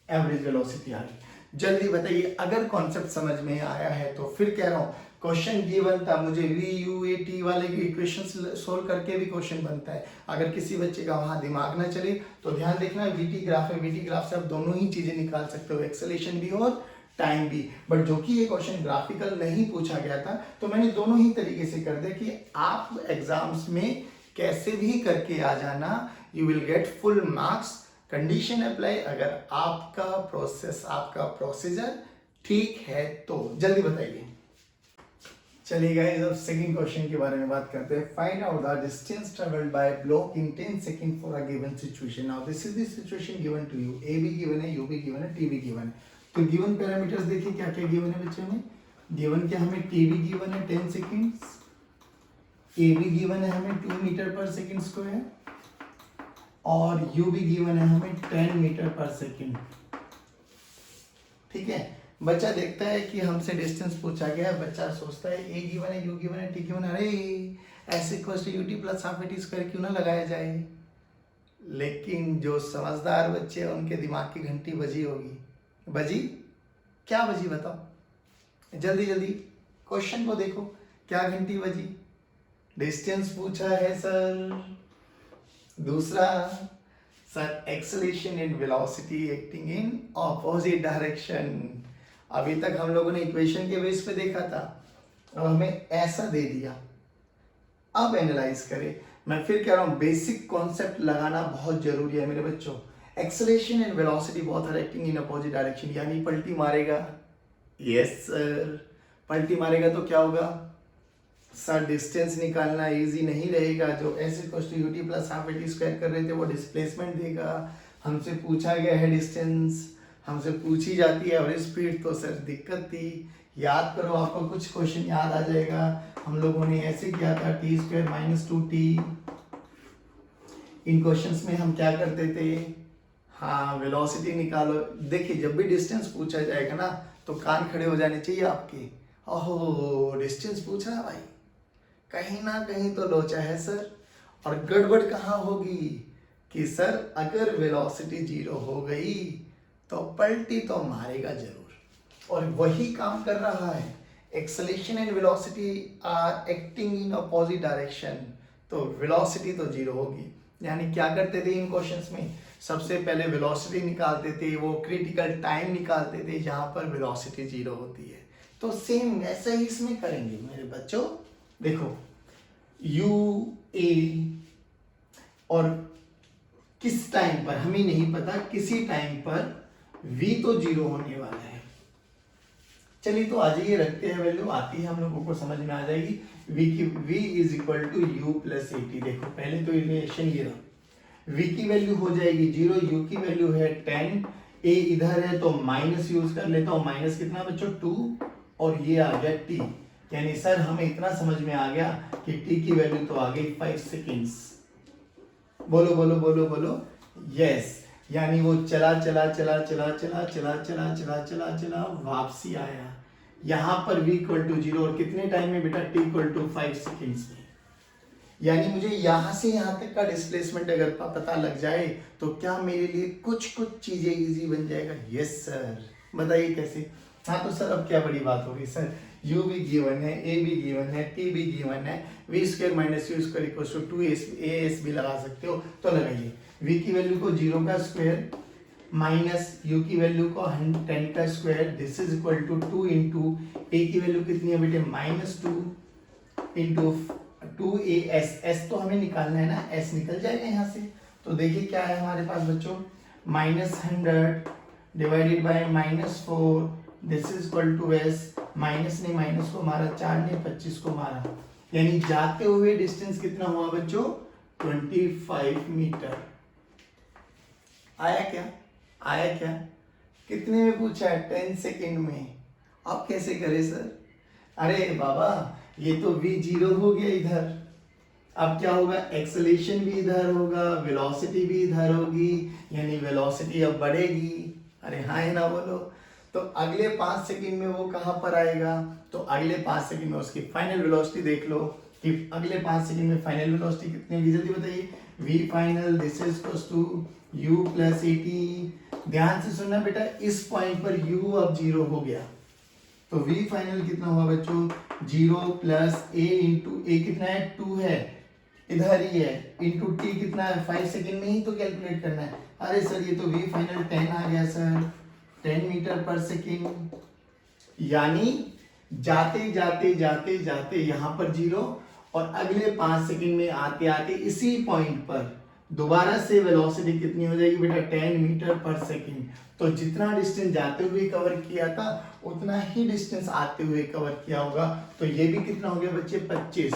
एवरेज वेलोसिटी आ गई। जल्दी बताइए अगर कॉन्सेप्ट समझ में आया है तो फिर कह रहा हूं क्वेश्चन गिवन था, मुझे VUAT वाले की इक्वेशन सोल्व करके भी क्वेश्चन बनता है। अगर किसी बच्चे का वहां दिमाग ना चले तो ध्यान देखना VT ग्राफ है, VT ग्राफ से आप दोनों ही चीजें निकाल सकते हो, एक्सेलेरेशन भी और टाइम भी। बट जो कि ये क्वेश्चन ग्राफिकल नहीं पूछा गया था तो मैंने दोनों ही तरीके से कर दिया कि आप एग्जाम्स में कैसे भी करके आ जाना, you will get full marks. Condition apply अगर आपका प्रोसेस आपका प्रोसीजर ठीक है तो। जल्दी बताइए। चलिए गाइस अब सेकंड क्वेश्चन के बारे में बात करते हैं। Find out the distance travelled by block in 10 second for a given situation. Now this is the situation given to you, A भी गिवन है, यू भी गिवन है, टी भी गिवन है। तो गिवन पैरामीटर्स देखिए क्या क्या गिवन है बच्चों में। गिवन क्या हमें टी भी गिवन है 10 सेकंड्स, ए भी गिवन है हमें 2 मीटर पर सेकंड स्क्वायर, और यू भी गिवन है हमें 10 मीटर पर सेकंड। ठीक है, बच्चा देखता है कि हमसे डिस्टेंस पूछा गया, बच्चा सोचता है ए गिवन है, यू गिवन है, टी गिवन है, अरे ऐसे equals to u t plus half a t square क्यों ना लगाया जाए। लेकिन जो समझदार बच्चे हैं उनके दिमाग की घंटी बजी होगी। बजी क्या बजी बताओ, जल्दी जल्दी क्वेश्चन को देखो, क्या घंटी बजी। डिस्टेंस पूछा है सर, दूसरा sir acceleration and velocity acting in opposite direction. अभी तक हम लोगों ने इक्वेशन के बेस पे देखा था, अब हमें ऐसा दे दिया। अब एनालाइज करें, मैं फिर कह रहा हूं बेसिक कॉन्सेप्ट लगाना बहुत जरूरी है मेरे बच्चों। Acceleration and velocity both are acting in opposite direction, यानी पलटी मारेगा, यस सर पलटी मारेगा तो क्या होगा सर, डिस्टेंस निकालना इजी नहीं रहेगा। जो ऐसे question UT plus half a t square कर रहे थे वो डिस्प्लेसमेंट देगा। हमसे पूछा गया है डिस्टेंस, हमसे पूछी जाती है एवरेज स्पीड, तो सर दिक्कत थी। याद करो, आपको कुछ क्वेश्चन याद आ जाएगा। हम लोगों ने ऐसे किया था टी स्क्वायर माइनस 2t। इन क्वेश्चंस में हम क्या करते थे, हाँ वेलोसिटी निकालो। देखिए जब भी डिस्टेंस पूछा जाएगा ना तो कान खड़े हो जाने चाहिए आपके। ओहो डिस्टेंस पूछ रहा है भाई, कहीं ना कहीं तो लोचा है सर। और गड़बड़ कहाँ होगी कि सर अगर वेलोसिटी 0 हो गई तो पलटी तो मारेगा जरूर, और वही काम कर रहा है। Acceleration and velocity are acting in opposite direction, तो वेलोसिटी तो 0 होगी। यानी क्या करते थे इन क्वेश्चंस में, सबसे पहले वेलोसिटी निकालते थे, वो क्रिटिकल टाइम निकालते थे जहां पर वेलोसिटी 0 होती है। तो सेम ऐसा ही इसमें करेंगे मेरे बच्चों। देखो यू ए, और किस टाइम पर हमें नहीं पता, किसी टाइम पर v तो 0 होने वाला है। चलिए तो आ जाइए, रखते हैं वैल्यू, आती है हम लोगों को समझ में आ जाएगी। v is equal to u plus 80। देखो पहले तो रिलेशन ये रहा, v की वैल्यू हो जाएगी 0, u की वैल्यू है 10, a इधर है तो माइनस यूज कर लेता हूँ, माइनस कितना बच्चों 2, और ये आ गया t। यानी सर हमें इतना समझ में आ गया कि t की वैल्यू तो आ गई 5 सेकेंड्स। बोलो बोलो बोलो बोलो यस। यानी वो चला चला चला चला चला चला चला चला चला चला वापसी आया। यहाँ पर v इक्वल टू 0, और कितने टाइम में बेटा t इक्वल टू 5 सेकेंड्स में। यानी मुझे यहाँ से यहाँ तक का डिस्प्लेसमेंट अगर पता लग जाए तो क्या मेरे लिए कुछ कुछ चीजें इजी बन जाएगा। यस सर, बताइए कैसे। हाँ तो सर अब क्या बड़ी बात होगी सर, u भी गिवन है, a भी गिवन है, t भी गिवन है, v square minus u square equals to 2as भी लगा सकते हो तो लगाइए। v की वैल्यू को 0 का स्क्वायर माइनस u की वैल्यू को 10 का square, this is equal to 2 into a की वैल्यू कितनी है बेटे -2 इंटू 2as, s तो हमें निकालना है ना, s निकल जाएगा यहाँ से। तो देखिए क्या है हमारे पास बच्चों, -100 divided by -4, this is equal to s, माइनस ने माइनस को मारा, 4 ने 25 को मारा, यानी जाते हुए डिस्टेंस कितना हुआ बच्चों, 25 मीटर। आया क्या, आया क्या, कितने में पूछा है, 10 सेकेंड में। आप कैसे करें सर, अरे बाबा ये तो v जीरो हो गया इधर, अब क्या होगा, एक्सेलेरेशन भी इधर होगा, वेलोसिटी भी इधर होगी, यानी वेलोसिटी अब बढ़ेगी। अरे हाँ है ना, बोलो। तो अगले 5 सेकंड में वो कहाँ पर आएगा, तो अगले 5 सेकंड में उसकी फाइनल वेलोसिटी देख लो कि अगले 5 सेकंड में फाइनल वेलोसिटी कितनी होगी, जल्दी बताइए। v final this is equals to u plus at। ध्यान से सुनना बेटा, इस पॉइंट पर u अब जीरो हो गया, तो v फाइनल कितना हुआ बच्चों, 0 प्लस a इंटू a कितना है, 2 है, इधर ही है, इंटू t कितना है, 5 सेकंड में ही तो कैलकुलेट करना है। अरे सर ये तो v फाइनल 10 आ गया सर, 10 मीटर पर सेकंड, यानी जाते जाते जाते जाते यहाँ पर 0 और अगले 5 सेकंड में आते आते इसी पॉइंट पर दोबारा से वेलोसिटी कितनी हो जाएगी बेटा, 10 मीटर पर सेकंड। तो जितना डिस्टेंस जाते हुए कवर किया था उतना ही डिस्टेंस आते हुए कवर किया होगा, तो ये भी कितना हो गया बच्चे, 25।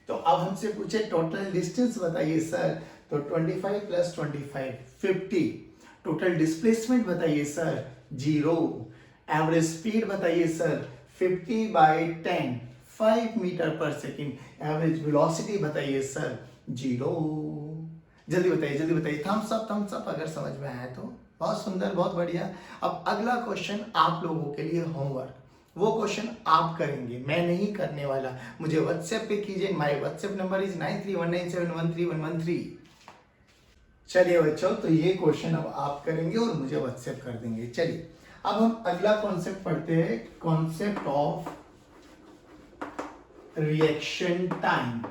तो अब हमसे पूछे टोटल डिस्टेंस बताइए सर, तो 25 प्लस 25 50। टोटल डिस्प्लेसमेंट बताइए सर, 0। एवरेज स्पीड बताइए सर, 50/10 5 मीटर पर सेकंड। एवरेज वेलोसिटी बताइए सर, 0। जल्दी बताइए, जल्दी बताइए, थम्स अप अगर समझ में आया तो। बहुत सुंदर, बहुत बढ़िया। अब अगला क्वेश्चन आप लोगों के लिए होमवर्क, वो क्वेश्चन आप करेंगे, मैं नहीं करने वाला। मुझे व्हाट्सएप पे कीजिए, माय व्हाट्सएप नंबर इज 9319713113। चलिए बच्चों, तो ये क्वेश्चन अब आप करेंगे और मुझे व्हाट्सएप कर देंगे। चलिए अब हम अगला कॉन्सेप्ट पढ़ते हैं, कॉन्सेप्ट ऑफ रिएक्शन टाइम।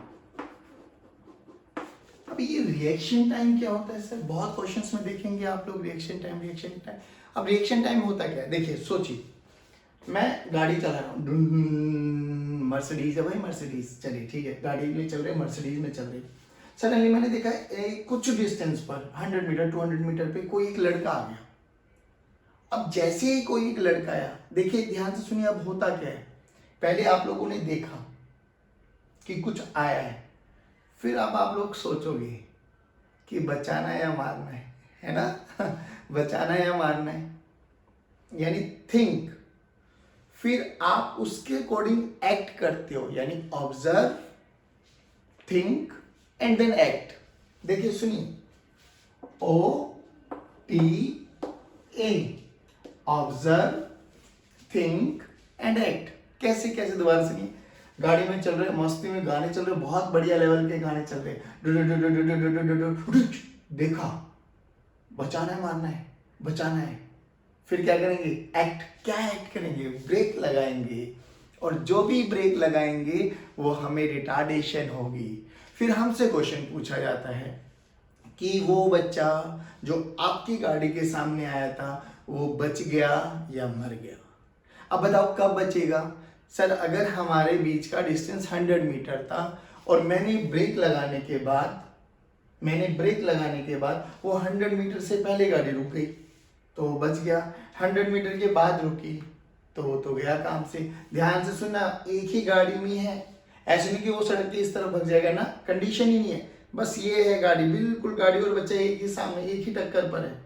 अब ये रिएक्शन टाइम क्या होता है सर, बहुत क्वेश्चंस में देखेंगे आप लोग, रिएक्शन टाइम रिएक्शन टाइम। अब रिएक्शन टाइम होता क्या है, देखिए सोचिए, मैं गाड़ी चला रहा हूँ, मर्सिडीज है भाई, मर्सिडीज, चलिए ठीक है, गाड़ी में चल रहे, मर्सिडीज में चल रही। सडनली मैंने देखा कुछ डिस्टेंस पर 100 मीटर 200 मीटर पे कोई एक लड़का आ गया। अब जैसे ही कोई एक लड़का आया, देखिए ध्यान से सुनिए, अब होता क्या है, पहले आप लोगों ने देखा कि कुछ आया है, फिर अब आप लोग सोचोगे कि बचाना है या मारना है ना बचाना है या मारना है, यानी थिंक, फिर आप उसके अकॉर्डिंग एक्ट करते हो, यानी observe, think and then act. देखिए सुनिए, OTA, observe, think and act. कैसे कैसे, दोबारा सुनिए, गाड़ी में चल रहे, मस्ती में गाने चल रहे, बहुत बढ़िया लेवल के गाने चल रहे, देखा, बचाना है मारना है, बचाना है, फिर क्या करेंगे, एक्ट। क्या एक्ट करेंगे, ब्रेक लगाएंगे, और जो भी ब्रेक लगाएंगे वो हमें रिटार्डेशन होगी। फिर हमसे क्वेश्चन पूछा जाता है कि वो बच्चा जो आपकी गाड़ी के सामने आया था वो बच गया या मर गया। अब बताओ कब बचेगा सर, अगर हमारे बीच का डिस्टेंस 100 मीटर था और मैंने ब्रेक लगाने के बाद वो 100 मीटर से पहले गाड़ी रुक गई तो वो बच गया, 100 मीटर के बाद रुकी तो वो तो गया काम से। ध्यान से सुनना, एक ही गाड़ी में है, ऐसे नहीं कि वो सड़क के इस तरफ भाग जाएगा ना, कंडीशन ही नहीं है, बस ये है गाड़ी, बिल्कुल गाड़ी और बच्चा एक ही सामने, एक ही टक्कर पर है।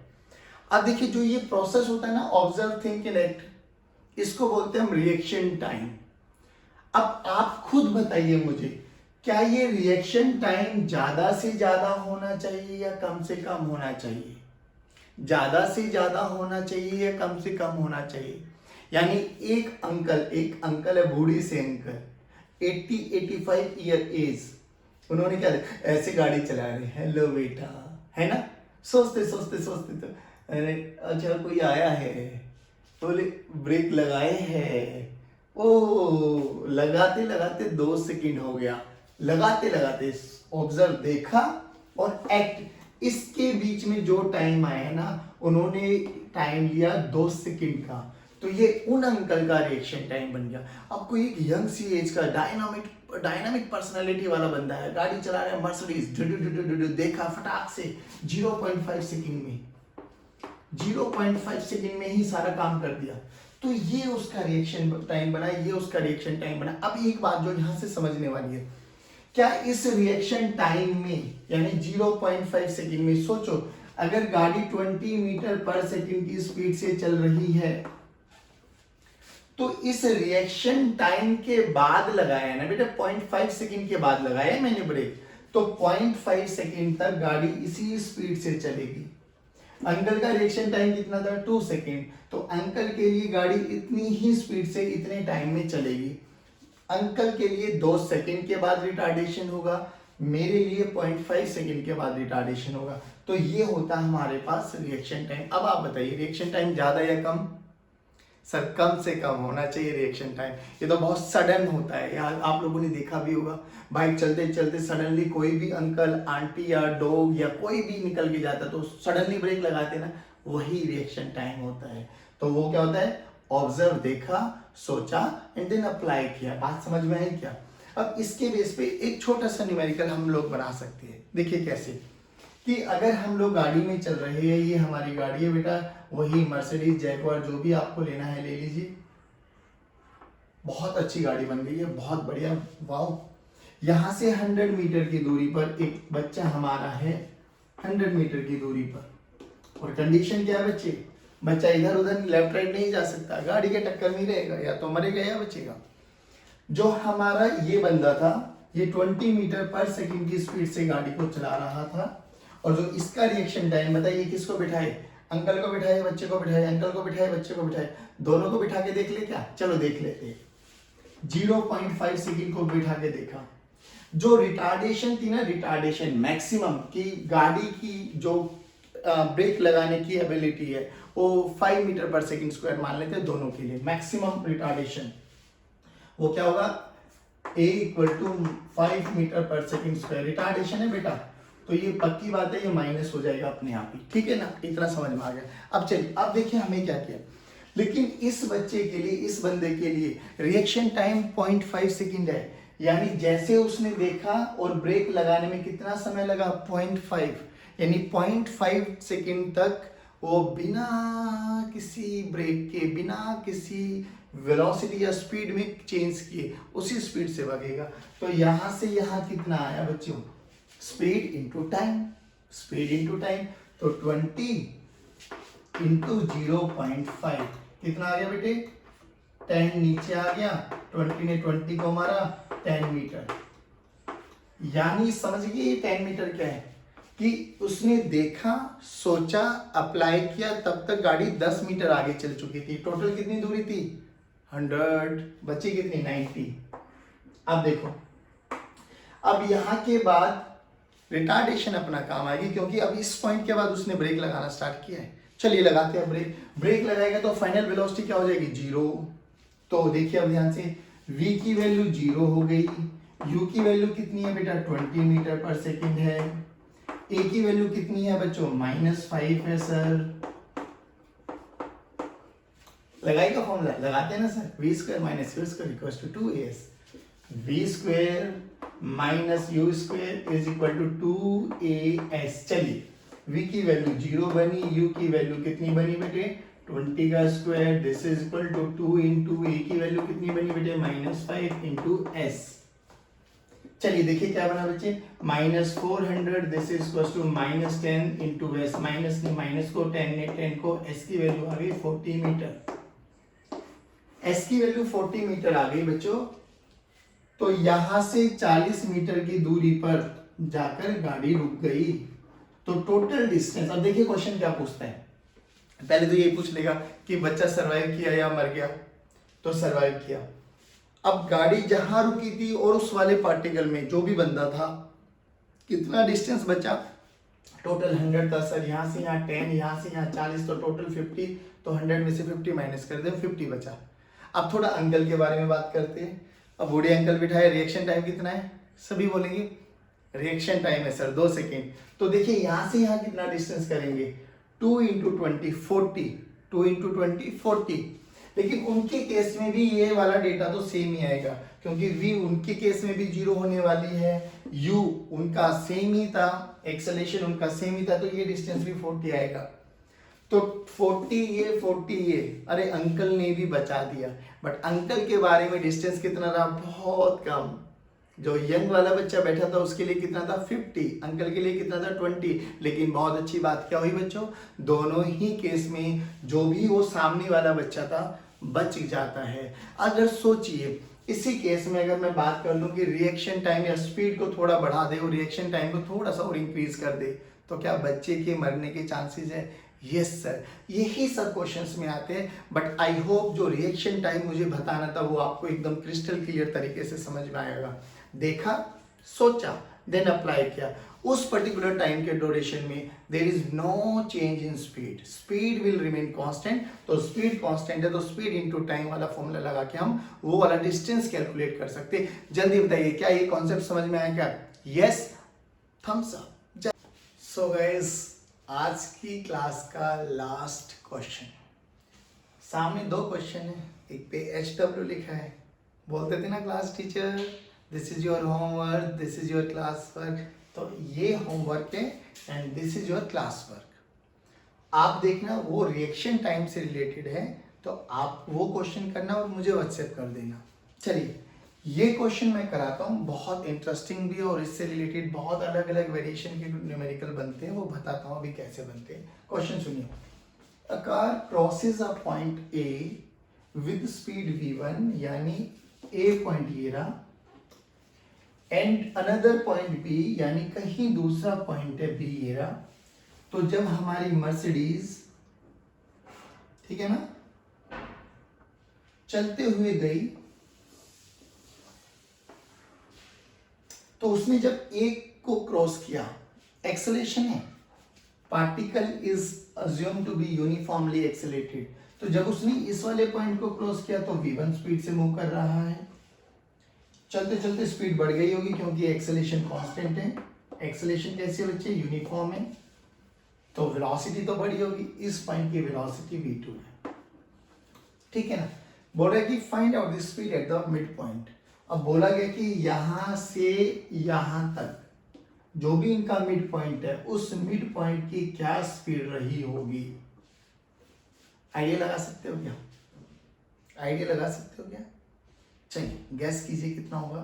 अब देखिए जो ये प्रोसेस होता है ना, ऑब्जर्व, थिंक एंड एक्ट, इसको बोलते हैं हम रिएक्शन टाइम। अब आप खुद बताइए मुझे, क्या ये रिएक्शन टाइम ज्यादा से ज्यादा होना चाहिए या कम से कम होना चाहिए? ज्यादा से ज्यादा होना चाहिए या कम से कम होना चाहिए? यानी एक अंकल है, बूढ़ी से अंकल, 80-85 ईयर एज, उन्होंने क्या ऐसे गाड़ी चला रहे, हेलो बेटा, है ना, सोचते तो अरे अच्छा कोई आया है, बोले ब्रेक लगाए हैं, ओ लगाते लगाते 2 सेकंड हो गया, लगाते लगाते ऑब्जर्व, देखा और एक्ट, इसके बीच में जो टाइम आया है ना, उन्होंने टाइम लिया 2 सेकंड का, तो ये उन अंकल का रिएक्शन टाइम बन गया। अब कोई एक यंग सी एज का डायनामिक डायनामिक पर्सनालिटी वाला बंदा है, गाड़ी चला रहा है मर्सिडीज, देखा फटाक से 0.5 सेकंड में, 0.5 सेकंड में ही सारा काम कर दिया। तो ये उसका रिएक्शन टाइम बना, ये उसका रिएक्शन टाइम बना। अब एक बात जो यहाँ से समझने वाली है, क्या इस रिएक्शन टाइम में यानी 0.5 सेकंड में, सोचो अगर गाड़ी 20 मीटर पर सेकंड की स्पीड से चल रही है तो इस रिएक्शन टाइम के बाद लगाया ना बेटा, 0.5 सेकंड के बाद लगाया मैंने ब्रेक, तो 0.5 सेकंड तक गाड़ी इसी स्पीड से चलेगी। अंकल का रिएक्शन टाइम कितना था? 2 सेकंड, तो अंकल के लिए गाड़ी इतनी ही स्पीड से इतने टाइम में चलेगी। अंकल के लिए 2 सेकंड के बाद रिटार्डेशन होगा, मेरे लिए 0.5 सेकंड के बाद रिटार्डेशन होगा। तो ये होता है हमारे पास रिएक्शन टाइम। अब आप बताइए रिएक्शन टाइम ज्यादा या कम? सर कम से कम होना चाहिए रिएक्शन टाइम। ये तो बहुत सडन होता है यार, आप लोगों ने देखा भी होगा, बाइक चलते चलते सडनली कोई भी अंकल आंटी या डॉग या कोई भी निकल के जाता तो सडनली ब्रेक लगाते ना, वही रिएक्शन टाइम होता है। तो वो क्या होता है? ऑब्जर्व, देखा, सोचा एंड देन अप्लाई किया। बात समझ में आई क्या? अब इसके बेस पे एक छोटा सा न्यूमेरिकल हम लोग बना सकते हैं। देखिए कैसे, कि अगर हम लोग गाड़ी में चल रहे हैं, ये हमारी गाड़ी है बेटा, वही मर्सिडीज जैगुआर जो भी आपको लेना है ले लीजिए, बहुत अच्छी गाड़ी बन गई है, बहुत बढ़िया, वाओ। यहाँ से 100 मीटर की दूरी पर एक बच्चा हमारा है, 100 मीटर की दूरी पर, और कंडीशन क्या है बच्चे? बच्चा इधर उधर लेफ्ट राइट नहीं जा सकता, गाड़ी के टक्कर में रहेगा, या तो मरेगा या बचेगा। जो हमारा ये बंदा था, ये 20 मीटर पर सेकंड की स्पीड से गाड़ी को चला रहा था, और जो इसका रिएक्शन टाइम बताइए किसको बिठाए? अंकल को बिठाए, बच्चे को बिठाए, अंकल को बिठाए, बच्चे को बिठाए, दोनों को बिठा के देख ले क्या? चलो देख लेते हैं। 0.5 सेकंड को बिठा के देखा, जो रिटार्डेशन थी ना, रिटार्डेशन मैक्सिमम की गाड़ी की जो ब्रेक लगाने की एबिलिटी है वो 5 मीटर पर सेकंड स्क्वायर मान लेते हैं दोनों के लिए, मैक्सिमम रिटार्डेशन। वो क्या होगा? A = 5 मीटर पर सेकंड स्क्वायर रिटार्डेशन है बेटा, तो ये पक्की बात है, ये माइनस हो जाएगा अपने आप ही, ठीक है ना? इतना समझ में आ गया। अब चलिए, अब देखिए हमें क्या किया, लेकिन इस बच्चे के लिए, इस बंदे के लिए रिएक्शन टाइम 0.5 सेकंड है, यानी जैसे उसने देखा और ब्रेक लगाने में कितना समय लगा? 0.5, यानी 0.5 सेकंड तक वो बिना किसी ब्रेक के, बिना किसी वेलोसिटी या स्पीड में चेंज किए उसी स्पीड से भागेगा। तो यहां से यहां कितना आया बच्चों? Speed into time, speed into time, तो 20 इंटू 0.5 कितना आ गया बेटे? 10 नीचे आ गया, 20 ने 20 को मारा, 10 मीटर। यानी समझ गए ये 10 मीटर क्या है? कि उसने देखा, सोचा, अप्लाई किया, तब तक गाड़ी 10 मीटर आगे चल चुकी थी। टोटल कितनी दूरी थी? 100, बची कितनी? 90। अब देखो, अब यहां के बाद रिटार्डेशन अपना काम आएगी, क्योंकि अब इस पॉइंट के बाद उसने ब्रेक लगाना स्टार्ट किया है। चलिए लगाते हैं ब्रेक। ब्रेक लगाएगा तो फाइनल वेलोसिटी क्या हो जाएगी? 0। तो देखिए अब ध्यान से, v की वैल्यू 0 हो गई, u की वैल्यू कितनी है बेटा? 20 मीटर पर सेकंड है, a की वैल्यू कितनी है बच्चों? -5 है सर। लगाएगा फॉर्मूला? लगाते हैं ना sir, v² - u² = 2as, v² - u² = 2as। चलिए, v की वैल्यू 0 बनी, u की वैल्यू कितनी बनी बेटे? 20 का square, this is equal to 2 into a की वैल्यू कितनी बनी बेटे? -5 इंटू s। चलिए देखिए क्या बना बच्चे? -400, this is equal to -10 into s। माइनस ने माइनस को, 10 ने 10 को, s की वैल्यू आ गई 40 मीटर। s की वैल्यू 40 मीटर आ गई बच्चों। तो यहां से 40 मीटर की दूरी पर जाकर गाड़ी रुक गई। तो टोटल डिस्टेंस, अब देखिए क्वेश्चन क्या पूछता है। पहले तो ये पूछ लेगा कि बच्चा सरवाइव किया या मर गया, तो सरवाइव किया। अब गाड़ी जहां रुकी थी और उस वाले पार्टिकल में जो भी बंदा था, कितना डिस्टेंस बचा? टोटल 100 था सर, यहाँ से यहाँ 10, यहाँ से यहाँ 40, तो टोटल 50। तो 100 में से 50 माइनस कर दे, 50 बचा। अब थोड़ा अंकल के बारे में बात करते हैं। अब बूढ़े अंकल बिठाए, रिएक्शन टाइम कितना है? सभी बोलेंगे रिएक्शन टाइम है सर 2 सेकेंड। तो देखिए यहाँ से यहाँ कितना डिस्टेंस करेंगे? 2 इंटू 20 40, 2 इंटू 20 40। लेकिन उनके केस में भी ये वाला डेटा तो सेम ही आएगा, क्योंकि v उनके केस में भी 0 होने वाली है, u उनका सेम ही था, एक्सेलेरेशन उनका सेम ही था, तो ये डिस्टेंस भी 40 आएगा। तो 40 ये, अरे अंकल ने भी बचा दिया, बट अंकल के बारे में डिस्टेंस कितना रहा, बहुत कम। जो यंग वाला बच्चा बैठा था उसके लिए कितना था 50, अंकल के लिए कितना था 20। लेकिन बहुत अच्छी बात क्या हुई बच्चों, दोनों ही केस में जो भी वो सामने वाला बच्चा था बच जाता है। अगर सोचिए इसी केस में अगर मैं बात कर लूं कि रिएक्शन टाइम या स्पीड को थोड़ा बढ़ा दे और रिएक्शन टाइम को थोड़ा सा और इंक्रीज कर दे, तो क्या बच्चे के मरने के चांसेस है? यस सर, यही सब क्वेश्चंस में आते हैं। बट आई होप जो रिएक्शन टाइम मुझे बताना था वो आपको एकदम क्रिस्टल क्लियर तरीके से समझ में आएगा। देखा, सोचा, देन अप्लाई किया, उस पर्टिकुलर टाइम के ड्यूरेशन में there is no change in speed, speed will remain constant. तो स्पीड कांस्टेंट है तो स्पीड इनटू टाइम वाला फॉर्मूला लगा के हम वो वाला डिस्टेंस कैलकुलेट कर सकते हैं। जल्दी बताइए क्या ये कॉन्सेप्ट समझ में आया क्या? Yes, thumbs up. So guys, आज की क्लास का लास्ट क्वेश्चन, सामने दो क्वेश्चन है, एक पे HW लिखा है, बोलते थे ना class teacher this is your homework, this is your class work, तो ये होमवर्क है and this is your class work. आप देखना वो रिएक्शन टाइम से रिलेटेड है, तो आप वो क्वेश्चन करना और मुझे व्हाट्सएप कर देना। चलिए, ये क्वेश्चन मैं कराता हूँ, बहुत इंटरेस्टिंग भी है और इससे रिलेटेड बहुत अलग अलग वेरिएशन के न्यूमेरिकल बनते हैं, वो बताता हूँ अभी कैसे बनते हैं। क्वेश्चन सुनिए, a car crosses a point A with speed v1, यानी ए पॉइंट ये रहा, एंड अनदर पॉइंट बी, यानी कहीं दूसरा पॉइंट है बी ये रहा। तो जब हमारी मर्सिडीज, ठीक है ना, चलते हुए गई, तो उसने जब एक को क्रॉस किया, एक्सेलेरेशन है, particle is assume to be uniformly accelerated, तो जब उसने इस वाले पॉइंट को क्रॉस किया तो v1 स्पीड से मूव कर रहा है, चलते चलते स्पीड बढ़ गई होगी क्योंकि एक्सेलेरेशन कांस्टेंट है। एक्सेलेरेशन कैसे बच्चे? यूनिफॉर्म है, तो वेलोसिटी तो बढ़ी होगी, इस पॉइंट की वेलोसिटी v2 है, ठीक है ना। बोल रहा है कि find out the speed at the mid point. अब बोला गया कि यहां से यहां तक जो भी इनका मिड पॉइंट है, उस मिड पॉइंट की क्या स्पीड रही होगी? आइडिया लगा सकते हो क्या? आइडिया लगा सकते हो क्या? चलिए गैस कीजिए कितना होगा।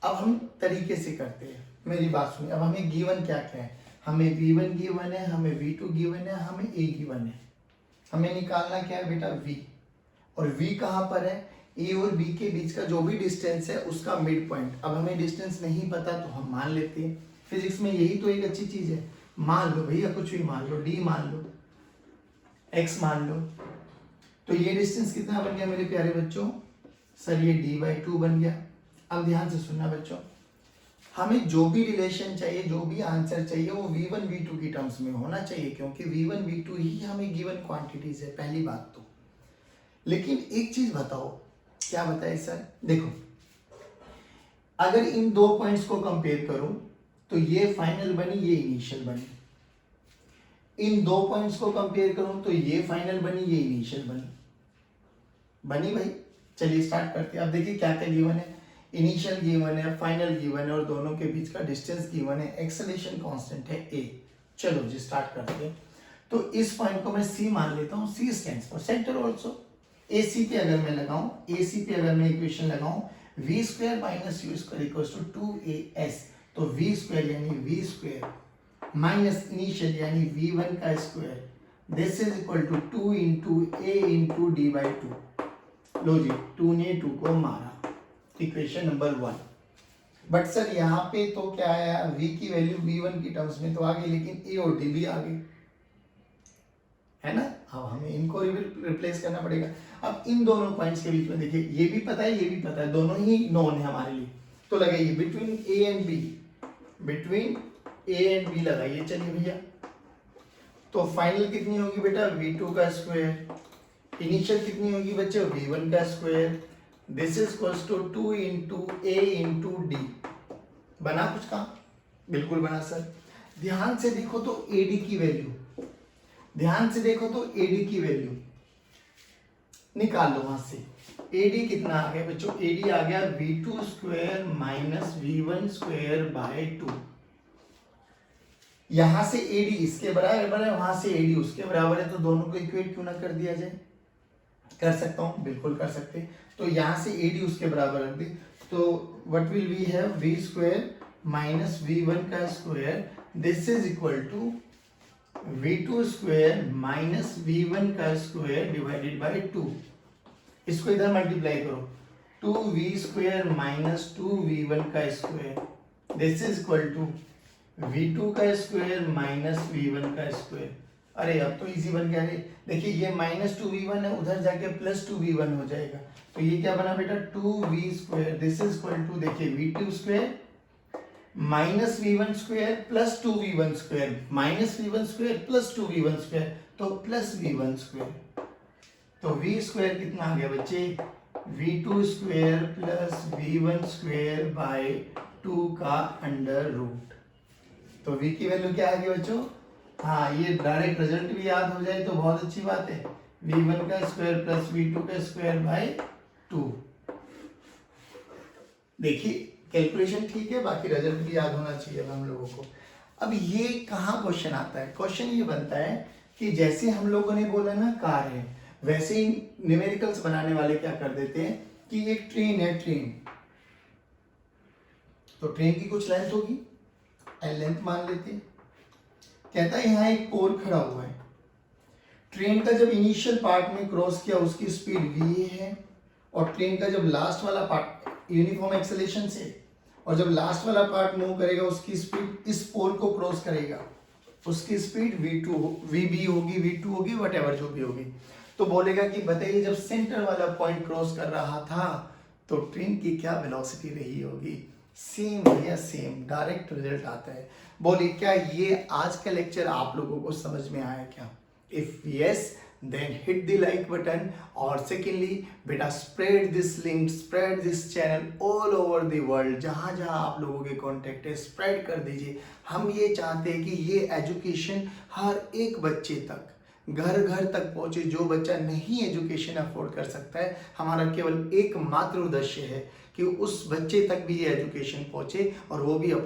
अब हम तरीके से करते हैं, मेरी बात सुनिए। अब हमें गिवन क्या क्या है, हमें v1 गिवन है, हमें v2 गिवन है, हमें a गिवन है। हमें निकालना क्या है बेटा? v, और v कहाँ पर है? a और b के बीच का जो भी डिस्टेंस है उसका मिड पॉइंट। अब हमें डिस्टेंस नहीं पता तो हम मान लेते हैं, फिजिक्स में यही तो एक अच्छी चीज है, मान लो भैया, कुछ भी मान लो, d मान लो, x मान लो। तो ये डिस्टेंस कितना बन गया मेरे प्यारे बच्चों? सर ये d/2 बन गया। अब ध्यान से सुनना बच्चों, हमें जो भी रिलेशन चाहिए, जो भी आंसर चाहिए, वो v1 v2 की टर्म्स में होना चाहिए, क्योंकि v1 v2 ही हमें गिवन क्वांटिटीज है, पहली बात तो। लेकिन एक चीज बताओ, क्या बताए सर? देखो, अगर इन दो पॉइंट्स को कंपेयर करो तो ये फाइनल बनी, ये इनिशियल बनी। इन दो पॉइंट्स को कंपेयर करो तो ये फाइनल बनी, ये इनिशियल बनी। बनी भाई? चलिए स्टार्ट करते हैं। अब देखिए क्या क्या गिवन है, इनिशियल गिवन है, फाइनल गिवन है, और दोनों के बीच का डिस्टेंस गिवन है, एक्सेलेरेशन कांस्टेंट है a। चलो जी स्टार्ट करते हैं। तो इस पॉइंट को मैं c मान लेता हूँ, c stands for centre also. ac पे अगर मैं लगाऊं, ac पे अगर मैं इक्वेशन लगाऊं, v square minus u square equals to 2as, तो v स्क्वायर यानी v स्क्वायर माइनस इनिशियल यानी v1 का square, this is equal to 2 into a into d/2। लो जी, 2 ने 2 को मारा, इक्वेशन नंबर 1। बट सर यहाँ पे तो क्या आया, v की वैल्यू v1 की टर्म्स में तो आ गई, लेकिन a और d भी आ गई, है ना। अब हमें इनको रिप्लेस करना पड़ेगा। अब इन दोनों पॉइंट्स के बीच में देखिए, ये भी पता है, ये भी पता है, दोनों ही नोन है हमारे लिए, तो लगाइए between a and b, between a and b लगाइए। चलिए भैया, तो फाइनल कितनी होगी बेटा? v2 का स्क्वायर, इनिशियल कितनी होगी बच्चे? v1 का square, this is equals to 2 into a into d। बना कुछ काम? बिल्कुल बना सर। ध्यान से देखो तो ad की वैल्यू, ध्यान से देखो तो ad की वैल्यू निकाल लो वहां से, एडी कितना आ गया बच्चों, एडी आ गया v2 square minus v1 square by 2। यहां से एडी इसके बराबर है, वहां से एडी उसके बराबर है, तो दोनों को इक्वेट क्यों ना कर दिया जाए। कर सकता हूं, बिल्कुल कर सकते। तो यहां से एडी उसके बराबर रख दी, तो what will we have, v square minus v1 का square, this is equal to v2 square minus v1 का स्क्वायर डिवाइडेड बाय 2। इसको इधर मल्टीप्लाई करो, 2v स्क्वायर माइनस 2v1 का square, this is equal to v2 का square minus v1 का square. अरे अब तो इजी बन गया। देखिए ये माइनस 2v1 है, उधर जाके प्लस 2v1 हो जाएगा, तो ये क्या बना बेटा 2v square, this is equal to देखिए v2 square minus v1 square plus 2v1 square, minus v1 square plus 2v1 square, तो प्लस v1 स्क्वायर। तो v स्क्वायर कितना आ गया बच्चे, v2 square plus v1 square by 2 का under root. तो v की वैल्यू क्या आ गई बच्चों, हाँ ये डायरेक्ट रिजल्ट भी याद हो जाए तो बहुत अच्छी बात है, v1 का स्क्वायर प्लस v2 का स्क्वायर बाय 2। देखिए कैलकुलेशन ठीक है, बाकी रिजल्ट भी याद होना चाहिए अब हम लोगों को। अब ये कहाँ क्वेश्चन आता है, क्वेश्चन ये बनता है कि जैसे हम लोगों ने बोला ना कार है, वैसे ही न्यूमेरिकल्स बनाने वाले क्या कर देते हैं कि एक ट्रेन है, ट्रेन, तो ट्रेन की कुछ लेंथ होगी, एल लेंथ मान लेते हैं। कहता है यहाँ एक पोल खड़ा हुआ है, ट्रेन का जब इनिशियल पार्ट में क्रॉस किया उसकी स्पीड v है, और ट्रेन का जब लास्ट वाला पार्ट यूनिफॉर्म एक्सेलेरेशन से, और जब लास्ट वाला पार्ट मूव करेगा उसकी स्पीड इस पोल को क्रॉस करेगा, उसकी स्पीड vb होगी, v2 होगी, वट जो भी होगी। तो बोलेगा कि बताइए जब सेंटर वाला पॉइंट क्रॉस कर रहा था तो ट्रेन की क्या वेलोसिटी रही होगी। सेम भैया सेम, डायरेक्ट रिजल्ट आता है। बोलिए क्या ये आज का लेक्चर आप लोगों को समझ में आया क्या? If yes then hit the like button, और secondly बेटा spread this link, spread this channel all over the world, जहाँ जहाँ आप लोगों के कॉन्टेक्ट है स्प्रेड कर दीजिए। हम ये चाहते हैं कि ये एजुकेशन हर एक बच्चे तक, घर घर तक पहुँचे। जो बच्चा नहीं एजुकेशन अफोर्ड कर सकता है, हमारा केवल एकमात्र उद्देश्य है कि उस बच्चे तक भी ये एजुकेशन पहुँचे और वो भी अपने